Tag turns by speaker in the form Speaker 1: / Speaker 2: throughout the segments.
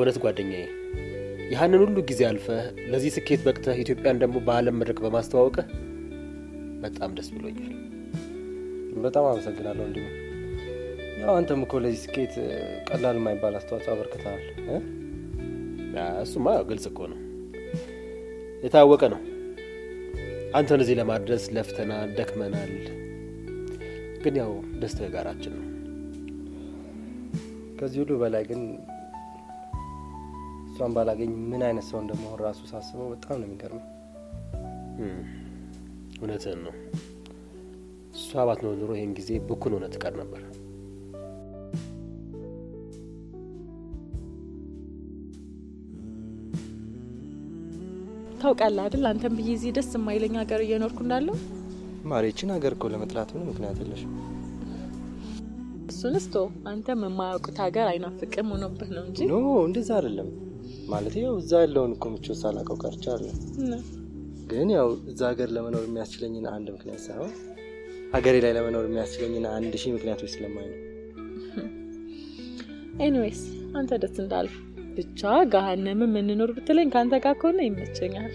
Speaker 1: በእውነት ጓደኛዬ ያንን ሁሉ ጊዜ አልፈህ ለዚህ ስኬት በቅተህ ኢትዮጵያን ደግሞ በዓለም መድረክ በማስተዋወቅህ በጣም ደስ ብሎኛል።
Speaker 2: በጣም አመሰግናለሁ ወንድሜ። ያው አንተም እኮ ለዚህ ስኬት ቀላል የማይባል አስተዋጽኦ አበርክተሃል።
Speaker 1: እሱማ ግልጽ እኮ ነው፣ የታወቀ ነው። አንተን እዚህ ለማድረስ ለፍተናል፣ ደክመናል። ግን ያው ደስታ የጋራችን ነው።
Speaker 2: ከዚህ ሁሉ በላይ ግን እሷን ባላገኝ ምን አይነት ሰው እንደመሆን ራሱ ሳስበው በጣም ነው የሚገርመው።
Speaker 1: እውነትህን ነው። እሷ ባትኖር ኖሮ ይሄን ጊዜ ብኩን ሆነ ትቀር ነበር።
Speaker 3: ታውቃለህ አይደል አንተም ብዬ እዚህ ደስ የማይለኝ ሀገር እየኖርኩ እንዳለው።
Speaker 2: ማሬችን ሀገር እኮ ለመጥላት ምን ምክንያት የለሽም።
Speaker 3: እሱንስ ተው፣ አንተም የማያውቁት ሀገር አይናፍቅም ሆኖብህ ነው እንጂ።
Speaker 2: ኖ እንደዛ አይደለም ማለት ያው እዛ ያለውን እኮ ምቾት ሳላውቀው ቀርቻለሁ። ግን ያው እዛ ሀገር ለመኖር የሚያስችለኝን አንድ ምክንያት ሳይሆን ሀገሬ ላይ ለመኖር የሚያስችለኝን 1000 ምክንያቶች ስለማይ ነው።
Speaker 3: ኤኒዌይስ አንተ ደስ እንዳለ ብቻ ገሃነም የምንኖር ብትለኝ ካንተ ጋር ከሆነ ይመቸኛል።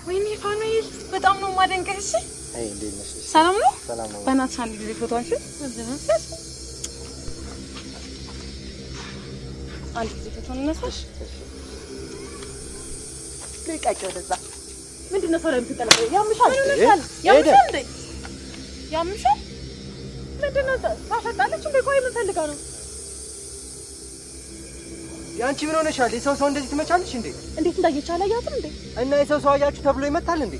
Speaker 4: ወይኔ ፋኑኤል በጣም ነው ማደንቀህ። እሺ
Speaker 2: አይ እንዴት ነሽ?
Speaker 4: ሰላም ነው?
Speaker 2: ሰላም ነው።
Speaker 4: በእናትሽ አንድ ጊዜ ፎቶአችሁን አንድ ጊዜ ፎቶ እንነሳሽ። ልቀቂ ወደዛ። ምንድነው ሰው ላይ የምትጠለቀው? ያምሻል እንዴ? ያምሻል ምንድነው? ታፈጣለች እንዴ? ቆይ ምን ፈልጋ ነው?
Speaker 2: ያንቺ ምን ሆነሻል? የሰው እንደዚህ ትመቻለሽ እንዴ?
Speaker 4: እንዴት እንዳየቻለ ያያትም እንዴ?
Speaker 2: እና የሰው አያችሁ ተብሎ ይመታል እንዴ?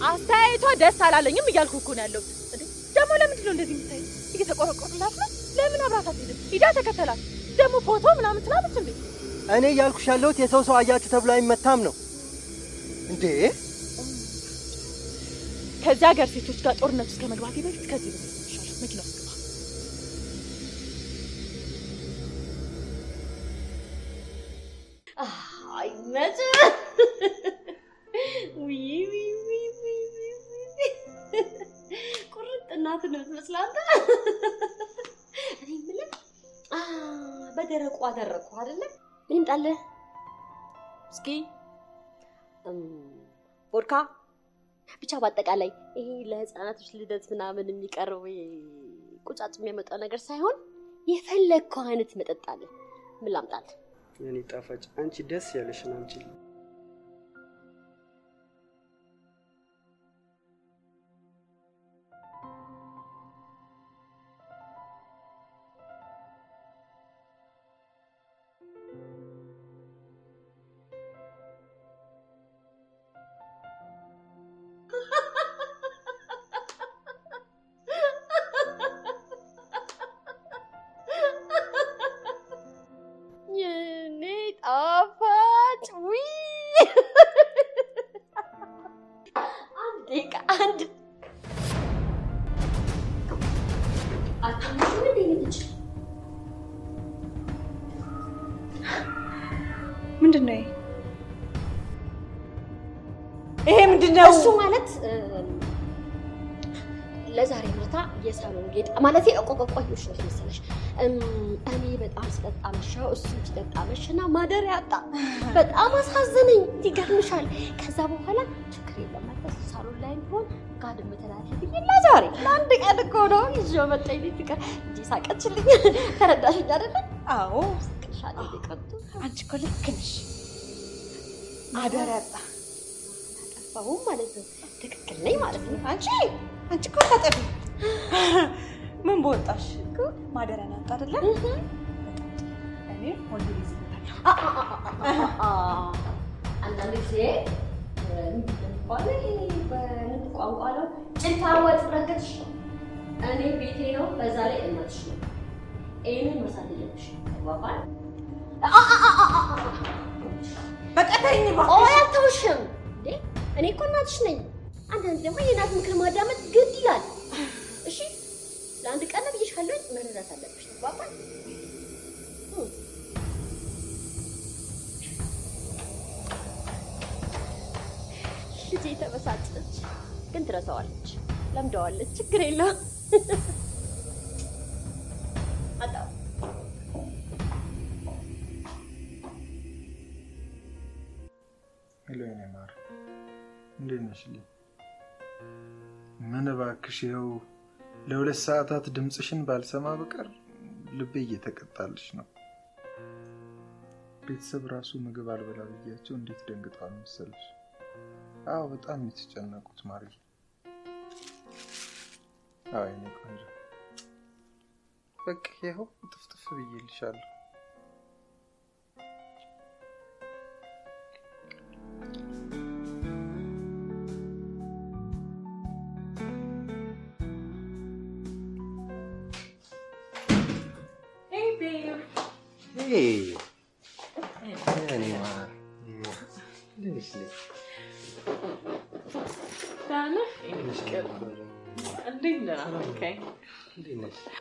Speaker 4: አስተያየቷ ደስ አላለኝም እያልኩ እኮ ነው ያለው። እንዴ ደግሞ ለምንድን ነው እንደዚህ የምታይ? እየተቆረቆረላት ነው። ለምን አብራት አትሄድም? ሂዳ ተከተላት። ደግሞ ፎቶ ምናምን ትላለች እንዴ?
Speaker 2: እኔ እያልኩሽ ያለሁት የሰው አያችሁ ተብሎ አይመታም ነው እንዴ?
Speaker 4: ከዚህ ሀገር ሴቶች ጋር ጦርነት ውስጥ ከመግባቴ በፊት ከዚህ ነው ይሻላል። መኪና ውስጥ ግባ።
Speaker 5: አይ መቼ ቁርጥ እናት ነው የምትመስላት። እኔ የምልህ በደረቁ አደረኩ አይደለ? ምን ይምጣልህ? እስኪ ቮድካ ብቻ በአጠቃላይ ይሄ ለህፃናቶች ልደት ምናምን የሚቀርብ ቁጫጭ የሚያመጣው ነገር ሳይሆን የፈለግከው አይነት መጠጥ አለ። ምን ላምጣልህ?
Speaker 6: እኔ ጣፋጭ አንቺ ደስ ያለሽን አምጪልኝ።
Speaker 4: ምንድነው ይሄ? ምንድነው
Speaker 5: እሱ? ማለት ለዛሬ ማታ የሳሎን ጌጥ ማለት እቆቆቆዮሽ ነው መሰለሽ። እኔ በጣም ስጠጣ መሻው እሱ ሲጠጣ መሽና ማደሪያ አጣ። በጣም አሳዘነኝ። ይገርምሻል። ከዛ በኋላ ችግር የለም ማለት ሳሎን ላይ ቢሆን ጋድም ተላልፍ ይላ ዛሬ ለአንድ ቀን እኮ ነው ይዤው መጣኝ። ልትቀር እንጂ ሳቀችልኝ። ተረዳሽኝ አይደል?
Speaker 4: አዎ
Speaker 5: ሳቀሻል። ይቀጡ
Speaker 4: አንቺ እኮ ልክ ነሽ። ማደሪያ አጣ
Speaker 5: ጠፋው ማለት ነው። ትክክል ነኝ ማለት ነው።
Speaker 4: አንቺ እኮ ታጠፊ ምን በወጣሽ እኮ ማደሪያ ናት አይደለ? እኔ ወንድ ልጅ
Speaker 5: አንዳንድ ጊዜ በንድ ቋንቋ ነው ጭልፋ ወጥ ረገጥሽ። እኔ ቤቴ ነው፣ በዛ ላይ እናትሽ ነው። ይሄንን መሳት የለብሽ። ተግባባን?
Speaker 4: በቃ ተይኝ እባክሽ።
Speaker 5: ቆይ አልተውሽም እንዴ? እኔ እኮ እናትሽ ነኝ። አንዳንድ ደግሞ የእናት ምክር ማዳመጥ ግድ ይላል። እሺ ለአንድ ቀን ብዬሽ ካለኝ መረዳት አለብሽ። ተግባባን? ልጄ ተበሳጨች፣ ግን ትረሳዋለች። ለምደዋለች። ችግር የለውም። አጣው
Speaker 7: ሄሎ የኔ ማር እንዴት ነሽ? ምን እባክሽ ይኸው ለ2 ሰዓታት ድምፅሽን ባልሰማ በቀር ልቤ እየተቀጣልሽ ነው። ቤተሰብ ራሱ ምግብ አልበላ ብያቸው እንዴት ደንግጠዋል መሰለሽ። አዎ በጣም የተጨነቁት ማርዬ። አዎ የኔ ቆንጆ በቃ ይኸው ጥፍጥፍ ብዬልሻለሁ።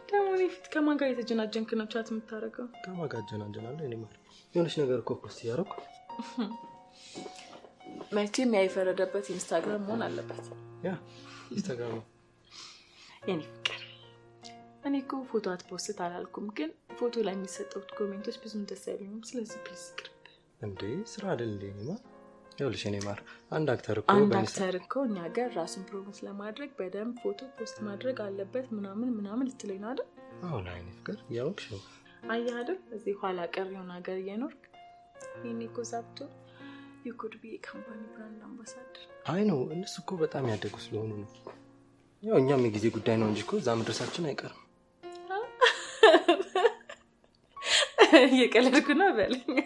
Speaker 3: ደግሞ ፊት ከማን ጋር የተጀናጀንክ ነው ቻት የምታደርገው?
Speaker 2: ከማን ጋር ጀናጀናለሁ? እኔ ማለት የሆነች ነገር እኮ ፖስት እያደረኩ
Speaker 3: መቼም ያይፈረደበት ኢንስታግራም መሆን አለበት።
Speaker 2: ያ ኢንስታግራም ነው
Speaker 3: የኔ ፍቅር። እኔ እኮ ፎቶ አትፖስት አላልኩም፣ ግን ፎቶ ላይ የሚሰጡት ኮሜንቶች ብዙም ደስ አይሉኝም። ስለዚህ ፕሊዝ ቅርብ
Speaker 2: እንዴ ስራ አይደል እንዴ? እኔማ ይኸውልሽ እኔ ማር አንድ አክተር እኮ
Speaker 3: እኛ ሀገር ራስን ፕሮሞት ለማድረግ በደንብ ፎቶ ፖስት ማድረግ አለበት ምናምን ልትለኝ ነው አይደል?
Speaker 2: አዎ ላይ ፍቅር ያውቅሽ ነው።
Speaker 3: አየህ አይደል እዚህ ኋላ ቀር የሆነ ሀገር እየኖርክ ይሄኔ እኮ ሳብቶ you could be a company brand ambassador።
Speaker 2: አይ ነው እነሱ እኮ በጣም ያደጉ ስለሆኑ ነው። ያው እኛም የጊዜ ጉዳይ ነው እንጂ እኮ እዛ መድረሳችን አይቀርም።
Speaker 3: እየቀለድኩ ነው በለኝ።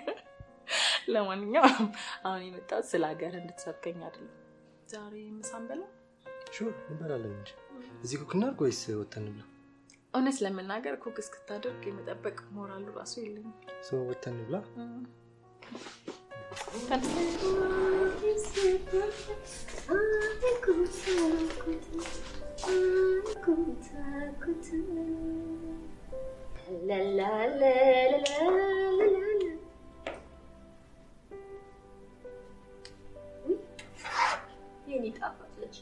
Speaker 3: ለማንኛውም አሁን የመጣሁት ስለ ሀገር እንድትሰብከኝ አይደለም። ዛሬ ምሳን በላ
Speaker 2: ሹር እንበላለን እንጂ እዚህ ኩክ እናድርግ ወይስ ወተን እንብላ?
Speaker 3: እውነት ለመናገር ኩክ እስክታደርግ የመጠበቅ ሞራሉ ራሱ የለኝም።
Speaker 2: ሰው ወተን እንብላ።
Speaker 5: የኔ ጣፋጭ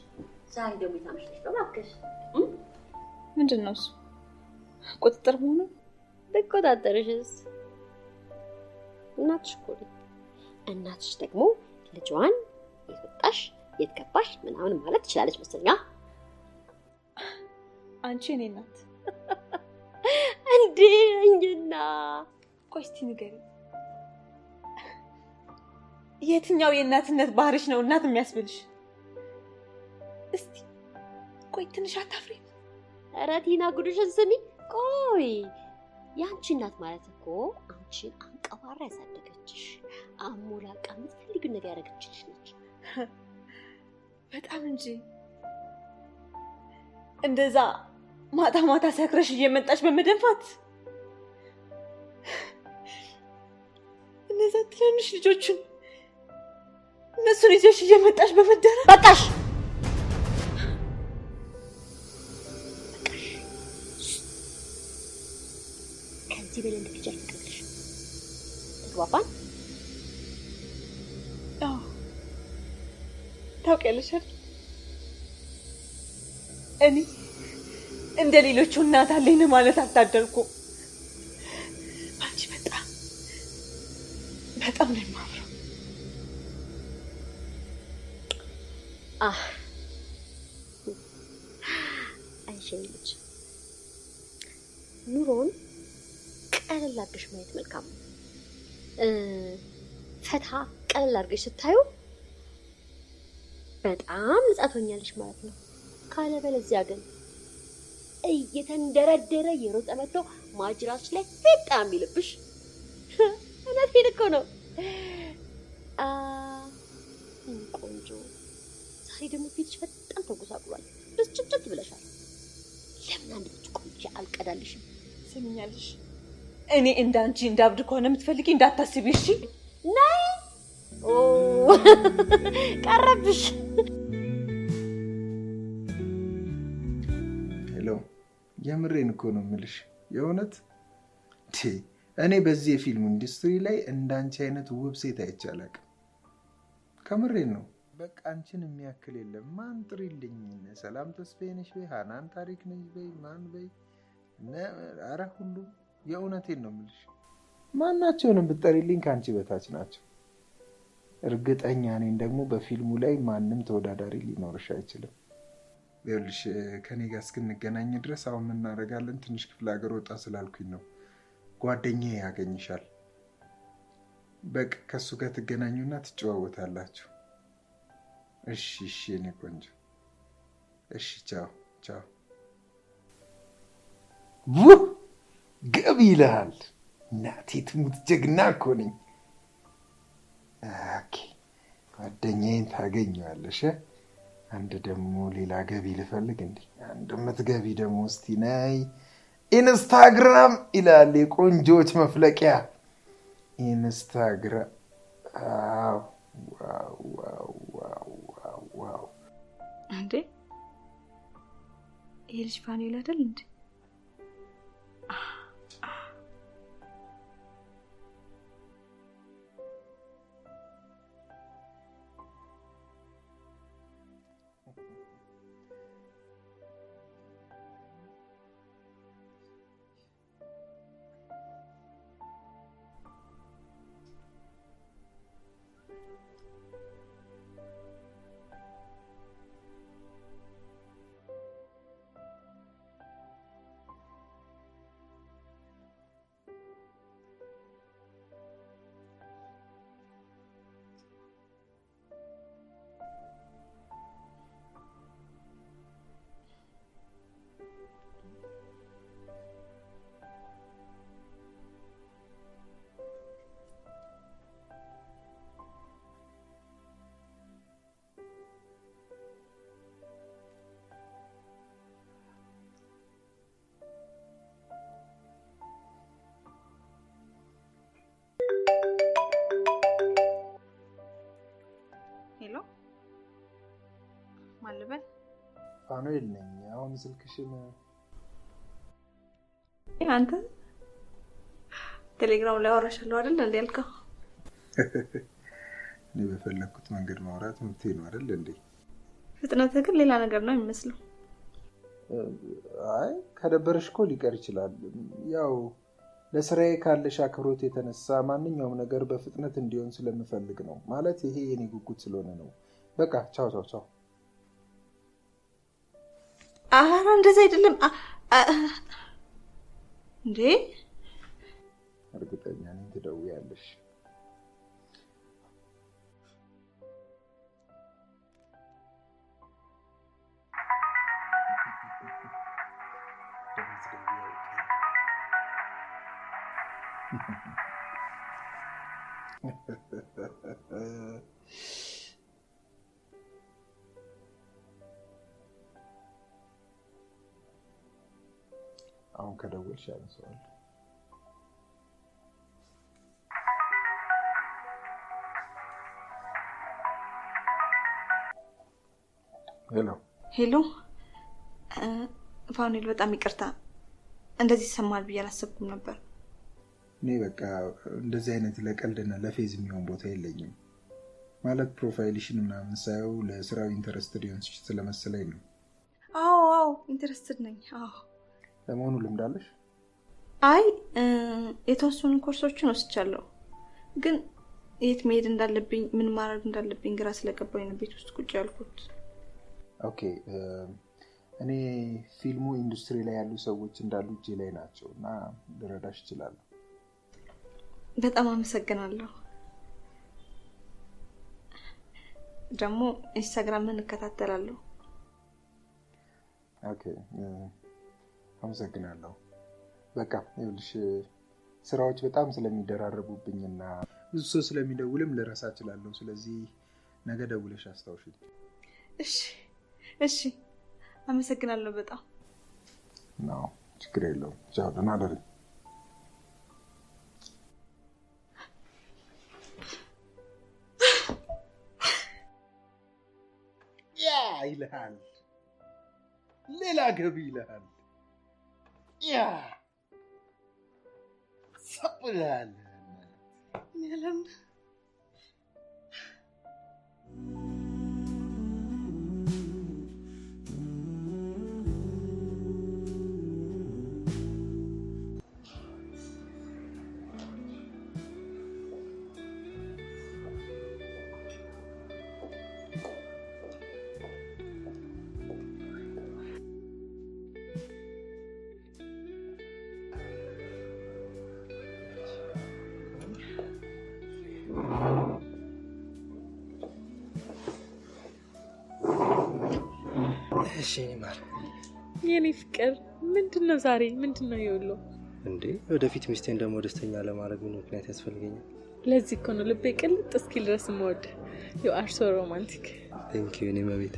Speaker 5: ዛሬ ደግሞ የታመሽተሽ ነው እባክሽ።
Speaker 4: ምንድን ነው እሱ? ቁጥጥር መሆኑ?
Speaker 5: ብቆጣጠርሽስ? እናትሽ እኮ ነኝ። እናትሽ ደግሞ ልጇን የት ወጣሽ የት ገባሽ ምናምን ማለት ትችላለች መሰለኝ።
Speaker 4: አንቺ እኔ እናት
Speaker 5: እንዴ? እንግና
Speaker 4: ቆይ እስቲ ንገሪኝ፣ የትኛው የእናትነት ባህሪሽ ነው እናት የሚያስብልሽ? እስቲ ቆይ ትንሽ አታፍሪ?
Speaker 5: ኧረ ቲና ጉድሽን ስሚ። ቆይ ያንቺ እናት ማለት እኮ አንቺን አንቀባራ ያሳደገችሽ አሞላቃ የምትፈልጊውን ነገር ያደረገችልሽ ነች።
Speaker 4: በጣም እንጂ እንደዛ ማታ ማታ ሰክረሽ እየመጣሽ በመደንፋት እነዛ ትንንሽ ልጆችን እነሱን ይዘሽ እየመጣሽ በመደረ
Speaker 5: በቃሽ። ከዚህ በላይ እንድትጀል ፍቅርሽ ተግባባን?
Speaker 4: አዎ ታውቂያለሽ አይደል? እኔ እንደ ሌሎቹ እናት አለኝ ማለት አታደርኩም። አንቺ በጣም ነው የማምረው።
Speaker 5: አይሸኝ ልጅ ኑሮን ቀለል አድርገሽ ማየት መልካም ነው። ፈታ ቀለል አድርገሽ ስታዩ በጣም ነፃ ትሆኛለሽ ማለት ነው። ካለበለዚያ ግን እየተንደረደረ የሮጠ መጥቶ ማጅራች ላይ በጣም ይልብሽ። እውነቴን እኮ ነው። ቆንጆ ዛሬ ደግሞ ፊትሽ በጣም ተጎሳቁሏል። ብስጭት ብለሻል። ለምን አንድ ልጅ ቆንጆ አልቀዳልሽም?
Speaker 4: ስሚኛለሽ፣ እኔ እንዳንቺ እንዳብድ ከሆነ የምትፈልጊ እንዳታስቢ እሺ?
Speaker 5: ነይ ቀረብሽ።
Speaker 7: ሄሎ የምሬን እኮ ነው የምልሽ። የእውነት እኔ በዚህ የፊልም ኢንዱስትሪ ላይ እንዳንቺ አይነት ውብ ሴት አይቼ አላውቅም። ከምሬን ነው። በቃ አንቺን የሚያክል የለም። ማን ጥሪልኝ? ሰላም ተስፋዬ ነሽ በይ፣ ሃናን ታሪክ ነሽ በይ፣ ማን በይ፣ ኧረ ሁሉም የእውነቴን ነው የምልሽ። ማናቸውንም ብትጠሪልኝ ከአንቺ በታች ናቸው። እርግጠኛ ነኝ ደግሞ በፊልሙ ላይ ማንም ተወዳዳሪ ሊኖርሽ አይችልም። ይኸውልሽ ከኔ ጋር እስክንገናኝ ድረስ አሁን እናደርጋለን። ትንሽ ክፍለ ሀገር ወጣ ስላልኩኝ ነው። ጓደኛዬ ያገኝሻል። በቃ ከሱ ጋር ትገናኙና ትጨዋወታላችሁ። እሺ እሺ የኔ ቆንጆ እሺ፣ ቻው ቻው። ገቢ ይልሃል። እናቴ ትሙት ጀግና እኮ ነኝ። ኦኬ ጓደኛዬን ታገኘዋለሽ። አንድ ደግሞ ሌላ ገቢ ልፈልግ እንዴ? አንድ የምትገቢ ደግሞ እስቲ ነይ። ኢንስታግራም ይላል የቆንጆች መፍለቂያ ኢንስታግራም። ዋው
Speaker 3: እንዴ ይሄ ልጅ ፋኑኤል አይደል እንዴ? ሄሎ ማልበል
Speaker 7: ፋኑኤል ነኝ። አሁን ስልክሽን
Speaker 3: አንተ ቴሌግራም ላይ አወራሻለሁ አይደል እንዴ ያልከው?
Speaker 7: እኔ በፈለኩት መንገድ ማውራት መብቴ ነው አይደል እንዴ?
Speaker 3: ፍጥነት ግን ሌላ ነገር ነው የሚመስለው።
Speaker 7: አይ ከደበረሽ እኮ ሊቀር ይችላል። ያው ለስራዬ ካለሽ አክብሮት የተነሳ ማንኛውም ነገር በፍጥነት እንዲሆን ስለምፈልግ ነው። ማለት ይሄ የኔ ጉጉት ስለሆነ ነው። በቃ ቻው ቻው ቻው።
Speaker 3: አረ እንደዛ አይደለም እንዴ።
Speaker 7: እርግጠኛ ነኝ ትደውያለሽ። አሁን ከደወልሽ ያነሳዋል። ሄሎ
Speaker 3: ሄሎ ፋኑኤል በጣም ይቅርታ፣ እንደዚህ ይሰማል ብዬ አላሰብኩም ነበር።
Speaker 7: እኔ በቃ እንደዚህ አይነት ለቀልድና ለፌዝ የሚሆን ቦታ የለኝም። ማለት ፕሮፋይልሽን ምናምን ሳየው ለስራው ኢንተረስትድ ሊሆን ስለመሰለኝ ነው።
Speaker 3: አዎ ኢንተረስትድ ነኝ። አዎ
Speaker 7: ለመሆኑ ልምድ አለሽ?
Speaker 3: አይ የተወሰኑ ኮርሶችን ወስጃለሁ፣ ግን የት መሄድ እንዳለብኝ ምን ማድረግ እንዳለብኝ ግራ ስለገባኝ ነው ቤት ውስጥ ቁጭ ያልኩት።
Speaker 7: ኦኬ እኔ ፊልሙ ኢንዱስትሪ ላይ ያሉ ሰዎች እንዳሉ እጄ ላይ ናቸው እና ልረዳሽ እችላለሁ።
Speaker 3: በጣም አመሰግናለሁ። ደግሞ ኢንስታግራምን እከታተላለሁ።
Speaker 7: ኦኬ አመሰግናለሁ። በቃ ይኸውልሽ ስራዎች በጣም ስለሚደራረቡብኝና ብዙ ሰው ስለሚደውልም ልረሳ እችላለሁ። ስለዚህ ነገ ደውለሽ አስታውሽኝ።
Speaker 3: እሺ አመሰግናለሁ በጣም
Speaker 7: ነው። ችግር የለውም። ቻው፣ ደህና ደሪ። ያ ይልሃል፣ ሌላ ገቢ ይልሃል። ያ ሰብላል
Speaker 3: ያለም
Speaker 2: እሺ ማር
Speaker 4: የኔ ፍቅር ምንድነው ዛሬ ምንድነው ይውሉ
Speaker 2: እንዴ ወደፊት ሚስቴን ደግሞ ደስተኛ ለማድረግ ምን ምክንያት ያስፈልገኛል?
Speaker 4: ለዚህ እኮ ነው ልቤ ቅልጥ እስኪል ድረስ የምወድ you are so romantic
Speaker 2: thank you እኔ መቤት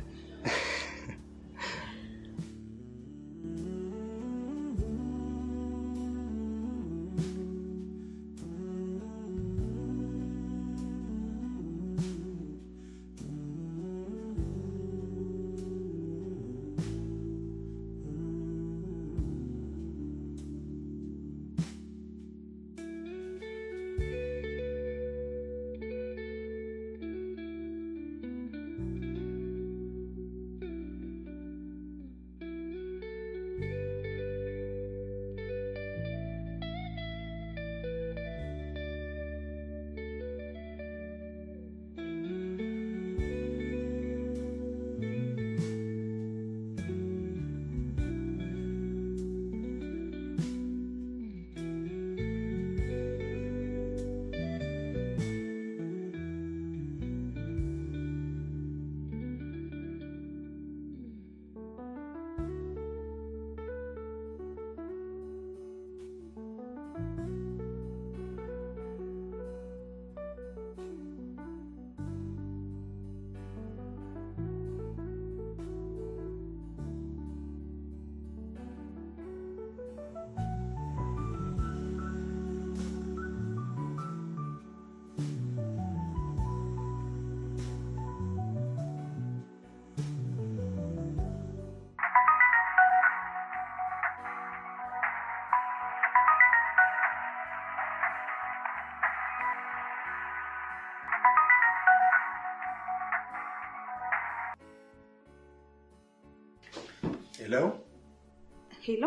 Speaker 3: ሄሎ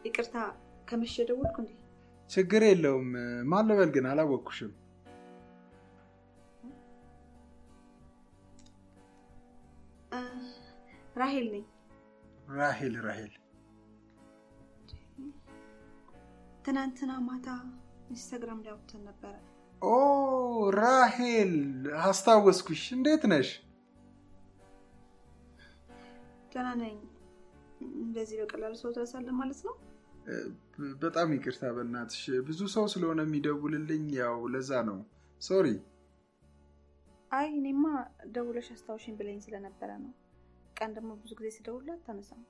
Speaker 3: ይቅርታ ከመሸ ደወልኩ እንዴ?
Speaker 7: ችግር የለውም ማን ልበል ግን አላወቅኩሽም።
Speaker 3: ራሄል ነኝ።
Speaker 7: ራሄል
Speaker 3: ትናንትና ማታ ኢንስታግራም ላይ አውጥተን ነበረ።
Speaker 7: ኦ ራሄል አስታወስኩሽ። እንዴት ነሽ?
Speaker 3: ደህና ነኝ። እንደዚህ በቀላሉ ሰው ትረሳለህ ማለት ነው?
Speaker 7: በጣም ይቅርታ በእናትሽ ብዙ ሰው ስለሆነ የሚደውልልኝ ያው ለዛ ነው። ሶሪ።
Speaker 3: አይ እኔማ ደውለሽ አስታውሽኝ ብለኝ ስለነበረ ነው። ቀን ደግሞ ብዙ ጊዜ ስደውልላት አታነሳም።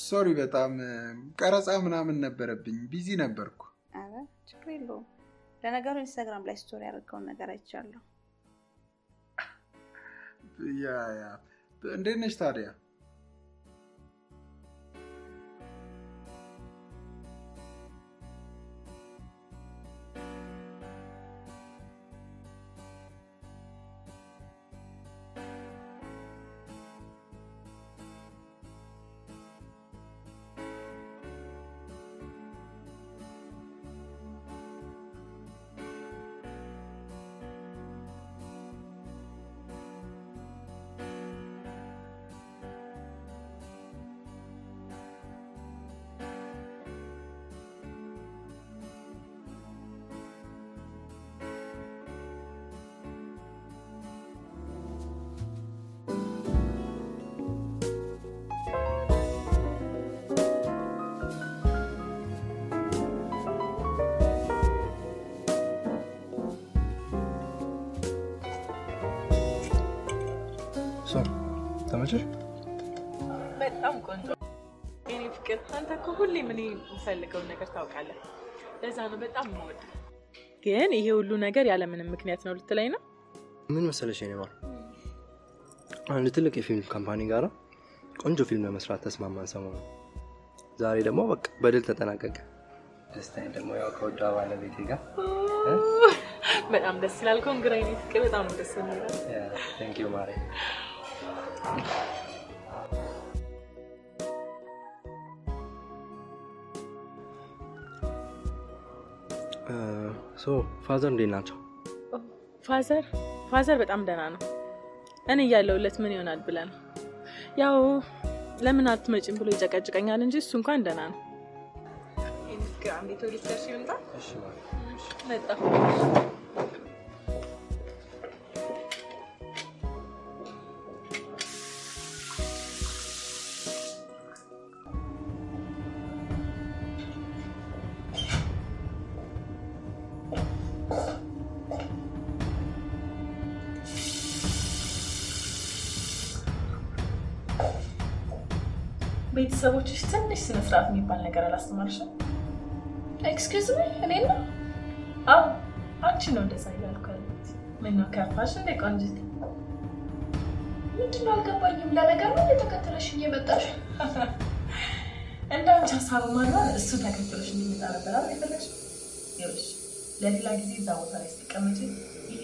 Speaker 7: ሶሪ በጣም ቀረጻ ምናምን ነበረብኝ ቢዚ ነበርኩ።
Speaker 3: አረ ችግር የለውም። ለነገሩ ኢንስታግራም ላይ ስቶሪ ያደረገውን ነገር አይቻለሁ።
Speaker 7: ያ እንዴት ነሽ ታዲያ?
Speaker 2: ተመቸሽ?
Speaker 4: በጣም ቆንጆ የኔ ፍቅር። አንተ እኮ ሁሌ ምን የምፈልገውን ነገር ታውቃለህ። ለዛ ነው በጣም የምወደው። ግን ይሄ ሁሉ ነገር ያለ ምንም ምክንያት ነው ልትለኝ ነው?
Speaker 2: ምን መሰለሽ የኔ ማር፣ አንድ ትልቅ የፊልም ካምፓኒ ጋር ቆንጆ ፊልም ለመስራት ተስማማን ሰሞኑን። ዛሬ ደግሞ በቃ በድል ተጠናቀቀ። ደስታዬ ደግሞ ያው ከወዷ ባለቤቴ ጋር
Speaker 4: በጣም ደስ ይላል። ኮንግራ የኔ ፍቅር፣ በጣም ደስ ይላል።
Speaker 2: ቴንክ ዩ ማሬ። ፋዘር እንዴት ናቸው?
Speaker 4: ፋዘር በጣም ደህና ነው። እኔ እያለሁለት ምን ይሆናል ብለህ ነው? ያው ለምን አትመጭም ብሎ ይጨቀጭቀኛል እንጂ እሱ እንኳን ደህና ነው። እኔ ፍቅር አንዴ ቶሊስ ጋር ሲመጣ
Speaker 2: እሺ ማለት
Speaker 4: መጣ። ቤተሰቦችሽ ትንሽ ስነ ስርዓት የሚባል ነገር አላስተማርሽም?
Speaker 3: ኤክስኪውዝ ሚ እኔና
Speaker 4: አዎ አንቺ ነው እንደዛ እያልኩ ያለሁት። ምነው ከፋሽ እንደ ቆንጅት?
Speaker 3: ምንድን ነው አልገባኝም። ለነገር ነው የተከተለሽኝ የመጣሽ?
Speaker 4: እንደ አንቺ ሀሳብ ማድረግ እሱ ተከትሎሽ እንዲመጣ ነበር አይደል የፈለግሽው? ይኸውልሽ ለሌላ ጊዜ እዛ ቦታ ላይ ስትቀመጪ ይሄ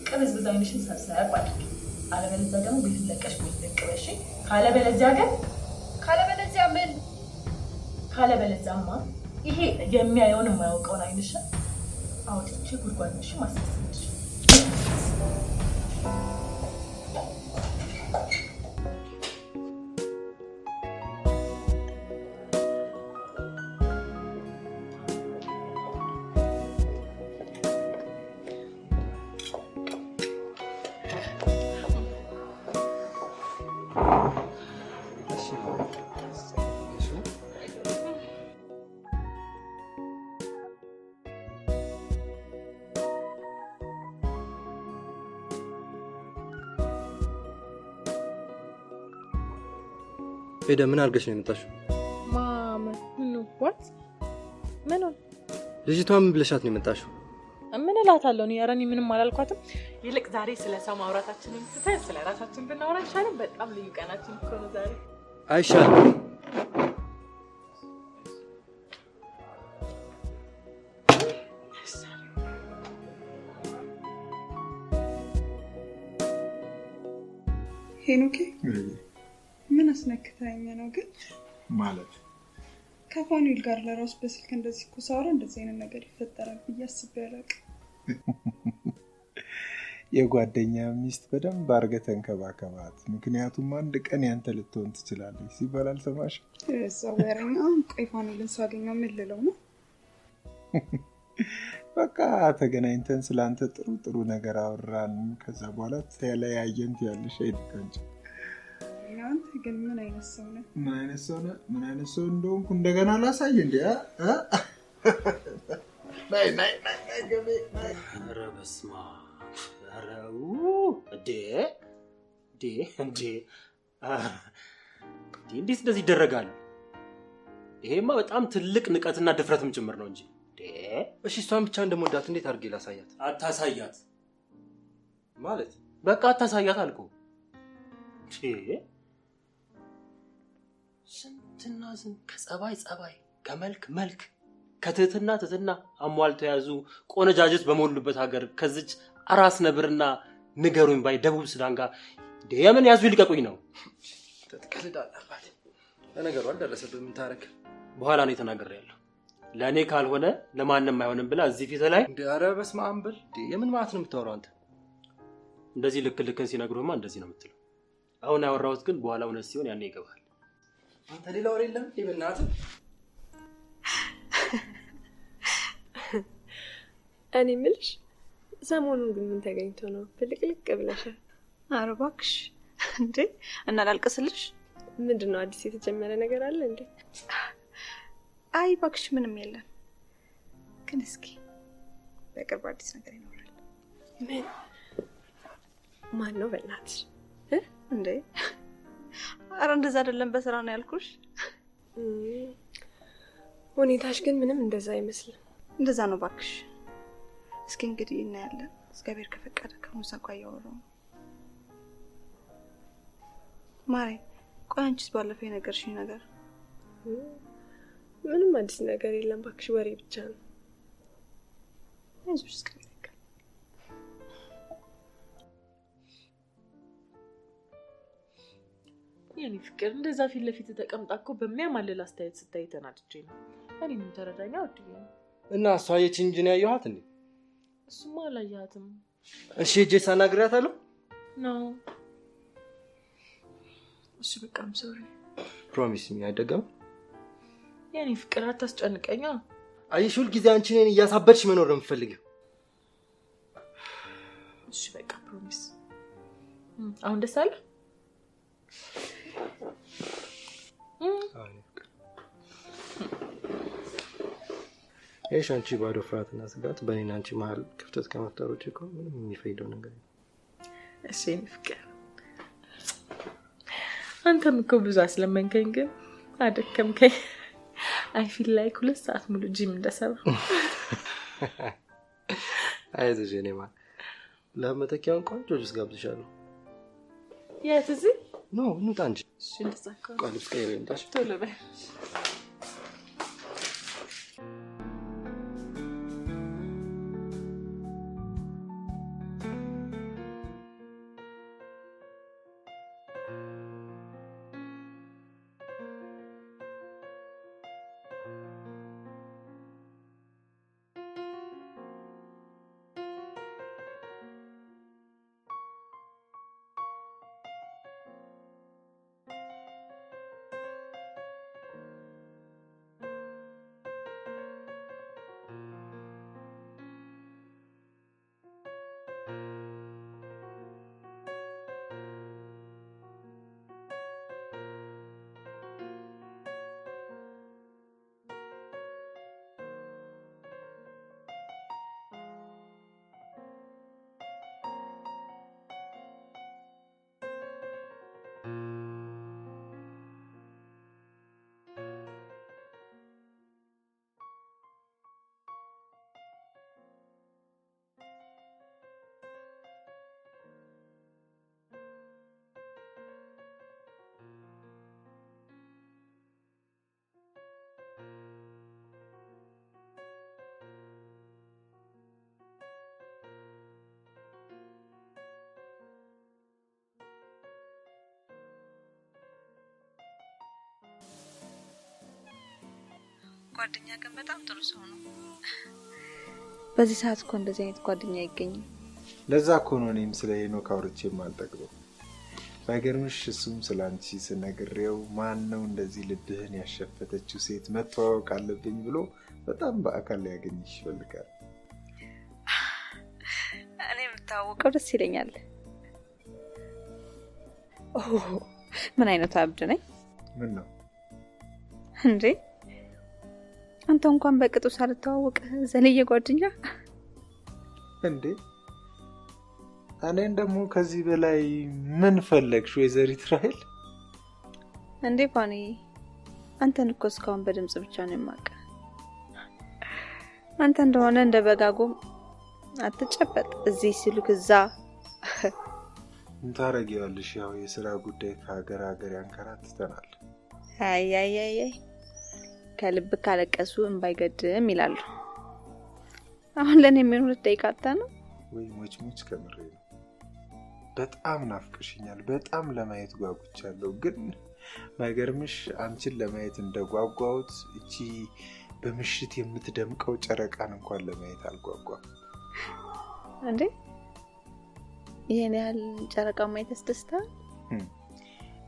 Speaker 4: ቅብዝብዝ ዓይንሽን ሰብሰብ አድርጊ። አለበለዚያ ደግሞ ቤት ለቀሽ ቤት ለቀሽ። ካለበለዚያ ግን
Speaker 3: ካለበለዚያ ምን?
Speaker 4: ካለበለዚያማ ይሄ የሚያየውን የማያውቀውን ዓይንሽን አውጥቼ ጉድጓድሽ ማስመስልሽ።
Speaker 2: ሄደ ምን አድርገሽ ነው የመጣሽው?
Speaker 4: ማማ ምን what ምን
Speaker 2: ልጅቷ ምን ብለሻት ነው የመጣሽው?
Speaker 4: ምን እላታለሁ ነው? ኧረ እኔ ምንም አላልኳትም። ይልቅ ዛሬ ስለ ሰው ማውራታችንን ትተን ስለ ራሳችን ብናወራ ይሻላል። በጣም ልዩ ቀናችን እኮ ነው ዛሬ።
Speaker 2: አይሻልም?
Speaker 8: ሄኖኬ ምን አስነክታኛ ነው ግን?
Speaker 7: ማለት
Speaker 8: ከፋኑኤል ጋር ለራሱ በስልክ እንደዚህ እኮ ሳወራ እንደዚህ አይነት ነገር ይፈጠራል ብዬ አስቤ አላውቅም።
Speaker 7: የጓደኛ ሚስት በደንብ አድርገህ ተንከባከባት፣ ምክንያቱም አንድ ቀን ያንተ ልትሆን ትችላለች ሲባል አልሰማሽም?
Speaker 8: እዛው ወሬኛ ቆይ ፋኑኤልን ሳገኘው ምን ልለው ነው?
Speaker 7: በቃ ተገናኝተን ስላንተ ጥሩ ነገር አወራን፣ ከዛ በኋላ ተለያየን ያለሽ አይደካንጭ።
Speaker 8: አንተ ግን ምን አይነት ሰው ነህ?
Speaker 7: ምን አይነት ሰው እንደሆንኩ እንደገና ላሳይ እንዴ? ናይ ገቤ ናይ።
Speaker 1: ኧረ በስመ አብ! ኧረ እንዴት እንደዚህ ይደረጋል? ይሄማ በጣም ትልቅ ንቀትና ድፍረትም ጭምር ነው እንጂ።
Speaker 2: እሺ እሷን ብቻ እንደምወዳት እንዴት አድርጌ ላሳያት?
Speaker 1: አታሳያት
Speaker 2: ማለት
Speaker 1: በቃ አታሳያት አልኩ። ስንትና ስንት ከጸባይ ከመልክ መልክ ከትህትና ትህትና አሟልተው የያዙ ቆነጃጅት በሞሉበት ሀገር ከዚች አራስ ነብርና ንገሩኝ ባይ ደቡብ ሱዳን ጋር የምን ያዙ ይልቀቁኝ ነው?
Speaker 2: ተትከልዳለህ አባቴ። ለነገሩ አልደረሰብህም ምን ታረክ?
Speaker 1: በኋላ ነው የተናገረው። ለኔ ካልሆነ ለማንንም አይሆንም ብላ እዚህ ፊት ላይ
Speaker 2: እንደ ኧረ በስመ አብ በል። የምን ማለት ነው የምታወራው አንተ?
Speaker 1: እንደዚህ ልክን ሲነግሩህማ እንደዚህ ነው የምትለው። አሁን ያወራሁት ግን በኋላ እውነት ሲሆን ያኔ ይገባል።
Speaker 2: አንተ ሌላ ወሬ የለም ይበናት።
Speaker 9: እኔ የምልሽ ሰሞኑን ግን ምን ተገኝቶ ነው ፍልቅልቅ ብለሻል?
Speaker 3: ኧረ እባክሽ እንዴ እና ላልቅስልሽ?
Speaker 9: ምንድነው አዲስ የተጀመረ ነገር አለ እንዴ?
Speaker 3: አይ እባክሽ ምንም የለም። ግን እስኪ በቅርብ አዲስ ነገር ይኖራል።
Speaker 9: ምን? ማን ነው በእናትሽ?
Speaker 3: እንዴ ኧረ እንደዛ አይደለም በስራ ነው ያልኩሽ።
Speaker 9: ሁኔታሽ ግን ምንም እንደዛ አይመስልም።
Speaker 3: እንደዛ ነው እባክሽ። እስኪ እንግዲህ እናያለን። እግዚአብሔር ከፈቀደ ከሙሳ ጋር እያወራሁ ነው። ማሪ ቆይ አንቺስ ባለፈው የነገርሽኝ ነገር?
Speaker 9: ምንም አዲስ ነገር የለም እባክሽ፣ ወሬ ብቻ ነው።
Speaker 3: አይዞሽ እስኪ
Speaker 4: የኔ ፍቅር እንደዛ ፊት ለፊት ተቀምጣ እኮ በሚያማልል አስተያየት ስታይ ተናድጄ ነው። እኔም ተረዳኛ ወድዬ ነው።
Speaker 2: እና እሷ የቺን እንጂ ነው ያየኋት እንዴ?
Speaker 4: እሱማ አላየሃትም።
Speaker 2: እሺ ሄጄ ሳናግራታለሁ
Speaker 4: ነው። እሺ በቃም ሶሪ።
Speaker 2: ፕሮሚስ ሚ አይደገም።
Speaker 4: የኔ ፍቅር አታስጨንቀኛ።
Speaker 2: አየሽ ሁል ጊዜ አንቺ እኔን እያሳበድሽ መኖር ነው የምፈልገው።
Speaker 4: እሺ በቃ ፕሮሚስ። አሁን ደስ አለ?
Speaker 2: እሺ አንቺ ባዶ ፍርሃትና ስጋት በእኔና አንቺ መሀል ክፍተት ከመፍጠር ውጭ እኮ ምንም የሚፈይደው ነገር የለም።
Speaker 4: እሺ የኔ ፍቅር አንተም እኮ ብዙ አስለመንከኝ፣ ግን አደከምከኝ። አይ ፊል ላይክ 2 ሰዓት ሙሉ ጂም እንደሰራ።
Speaker 2: አይዞሽ የኔ ማር፣ ለመተኪያውን ቆንጆ ጁስ ጋብዝሻለሁ።
Speaker 4: የት እዚህ?
Speaker 2: ኖ እንውጣ እንጂ።
Speaker 4: እሺ እንደዛካ
Speaker 2: ቆይ ልብስ ቀይሬ ልምጣሽ።
Speaker 4: ቶሎ በይ።
Speaker 3: ጓደኛ ግን በጣም ጥሩ ሰው ነው። በዚህ ሰዓት እኮ እንደዚህ አይነት ጓደኛ አይገኝም።
Speaker 7: ለዛ እኮ ነው እኔም ስለ ሄኖክ አውርቼ የማልጠግበው። ባይገርምሽ እሱም ስላንቺ ስነግሬው ማን ነው እንደዚህ ልብህን ያሸፈተችው ሴት መተዋወቅ አለብኝ ብሎ በጣም በአካል ሊያገኝሽ ይፈልጋል።
Speaker 3: እኔ የምታወቀው ደስ ይለኛል። ምን አይነት አብድ ነኝ?
Speaker 7: ምን ነው
Speaker 3: እንዴ? አንተ እንኳን በቅጡ ሳልተዋወቅ ዘልዬ ጓደኛ
Speaker 7: እንዴ? እኔን ደግሞ ከዚህ በላይ ምን ፈለግሽ ወይዘሪት ራሄል?
Speaker 3: እንዴ ፋኒ፣ አንተን እኮ እስካሁን በድምጽ ብቻ ነው የማውቀው። አንተ እንደሆነ እንደ በጋጎም አትጨበጥ፣ እዚህ ሲሉክ እዛ
Speaker 7: እንታረጊያለሽ። ያው የሥራ ጉዳይ ከሀገር ሀገር ያንከራትተናል።
Speaker 3: አይ ከልብ ካለቀሱ እንባይገድም ይላሉ። አሁን ለኔ የሚሆነው ደቂቃታ ነው
Speaker 7: ወይ? ሞች ከምሬ ነው። በጣም ናፍቀሽኛል። በጣም ለማየት ጓጉቻለሁ። ግን ማይገርምሽ አንቺን ለማየት እንደጓጓሁት እቺ በምሽት የምትደምቀው ጨረቃን እንኳን ለማየት አልጓጓም።
Speaker 3: እንዴ ይሄን ያህል ጨረቃ ማየት ያስደስታል?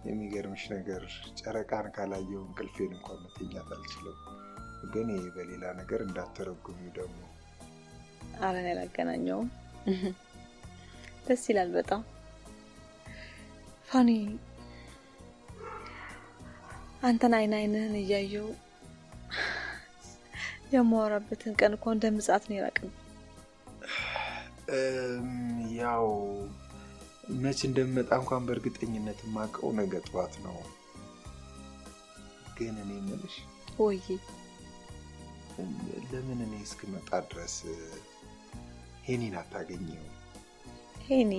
Speaker 7: የሚገርምሽ ነገር ጨረቃን ካላየው እንቅልፌን እንኳን መተኛት አልችልም። ግን ይሄ በሌላ ነገር እንዳትተረጉሚው ደግሞ።
Speaker 3: ኧረ እኔ አላገናኘውም። ደስ ይላል በጣም ፋኒ። አንተን አይንህን እያየው የማወራበትን ቀን እኮ እንደ ምጽአት ነው የራቀኝ።
Speaker 7: ያው መች እንደምመጣ እንኳን በእርግጠኝነት የማውቀው ነገ ጠዋት ነው። ግን እኔ የምልሽ
Speaker 3: ወይ
Speaker 7: ለምን እኔ እስክመጣ ድረስ ሄኒን አታገኘው?
Speaker 3: ሄኒ?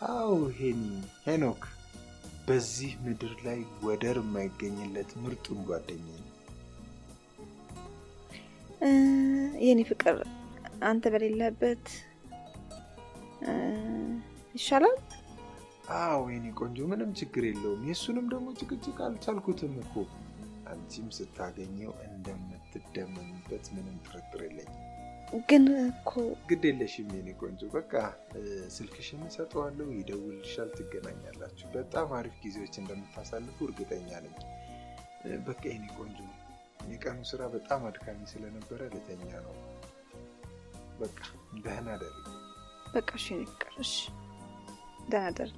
Speaker 7: አዎ ሄኒ፣ ሄኖክ በዚህ ምድር ላይ ወደር የማይገኝለት ምርጡን ጓደኛዬ ነው።
Speaker 3: የኔ ፍቅር አንተ በሌለበት ይሻላል።
Speaker 7: አዎ የኔ ቆንጆ ምንም ችግር የለውም። የሱንም ደግሞ ጭቅጭቅ አልቻልኩትም እኮ። አንቺም ስታገኘው እንደምትደመምበት ምንም ጥርጥር የለኝም።
Speaker 3: ግን እኮ
Speaker 7: ግድ የለሽም የኔ ቆንጆ። በቃ ስልክሽን ሰጠዋለሁ፣ ይደውልልሻል፣ ትገናኛላችሁ። በጣም አሪፍ ጊዜዎች እንደምታሳልፉ እርግጠኛ ነኝ። በቃ የኔ ቆንጆ የቀኑ ስራ በጣም አድካሚ ስለነበረ ልተኛ ነው። በቃ ደህና ደሪ።
Speaker 3: በቃ እሺ የኔ ፍቅር፣ እሺ ደህና ደሪ።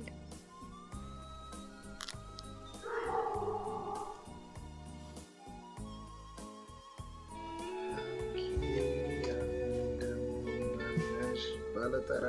Speaker 7: ባለጠራ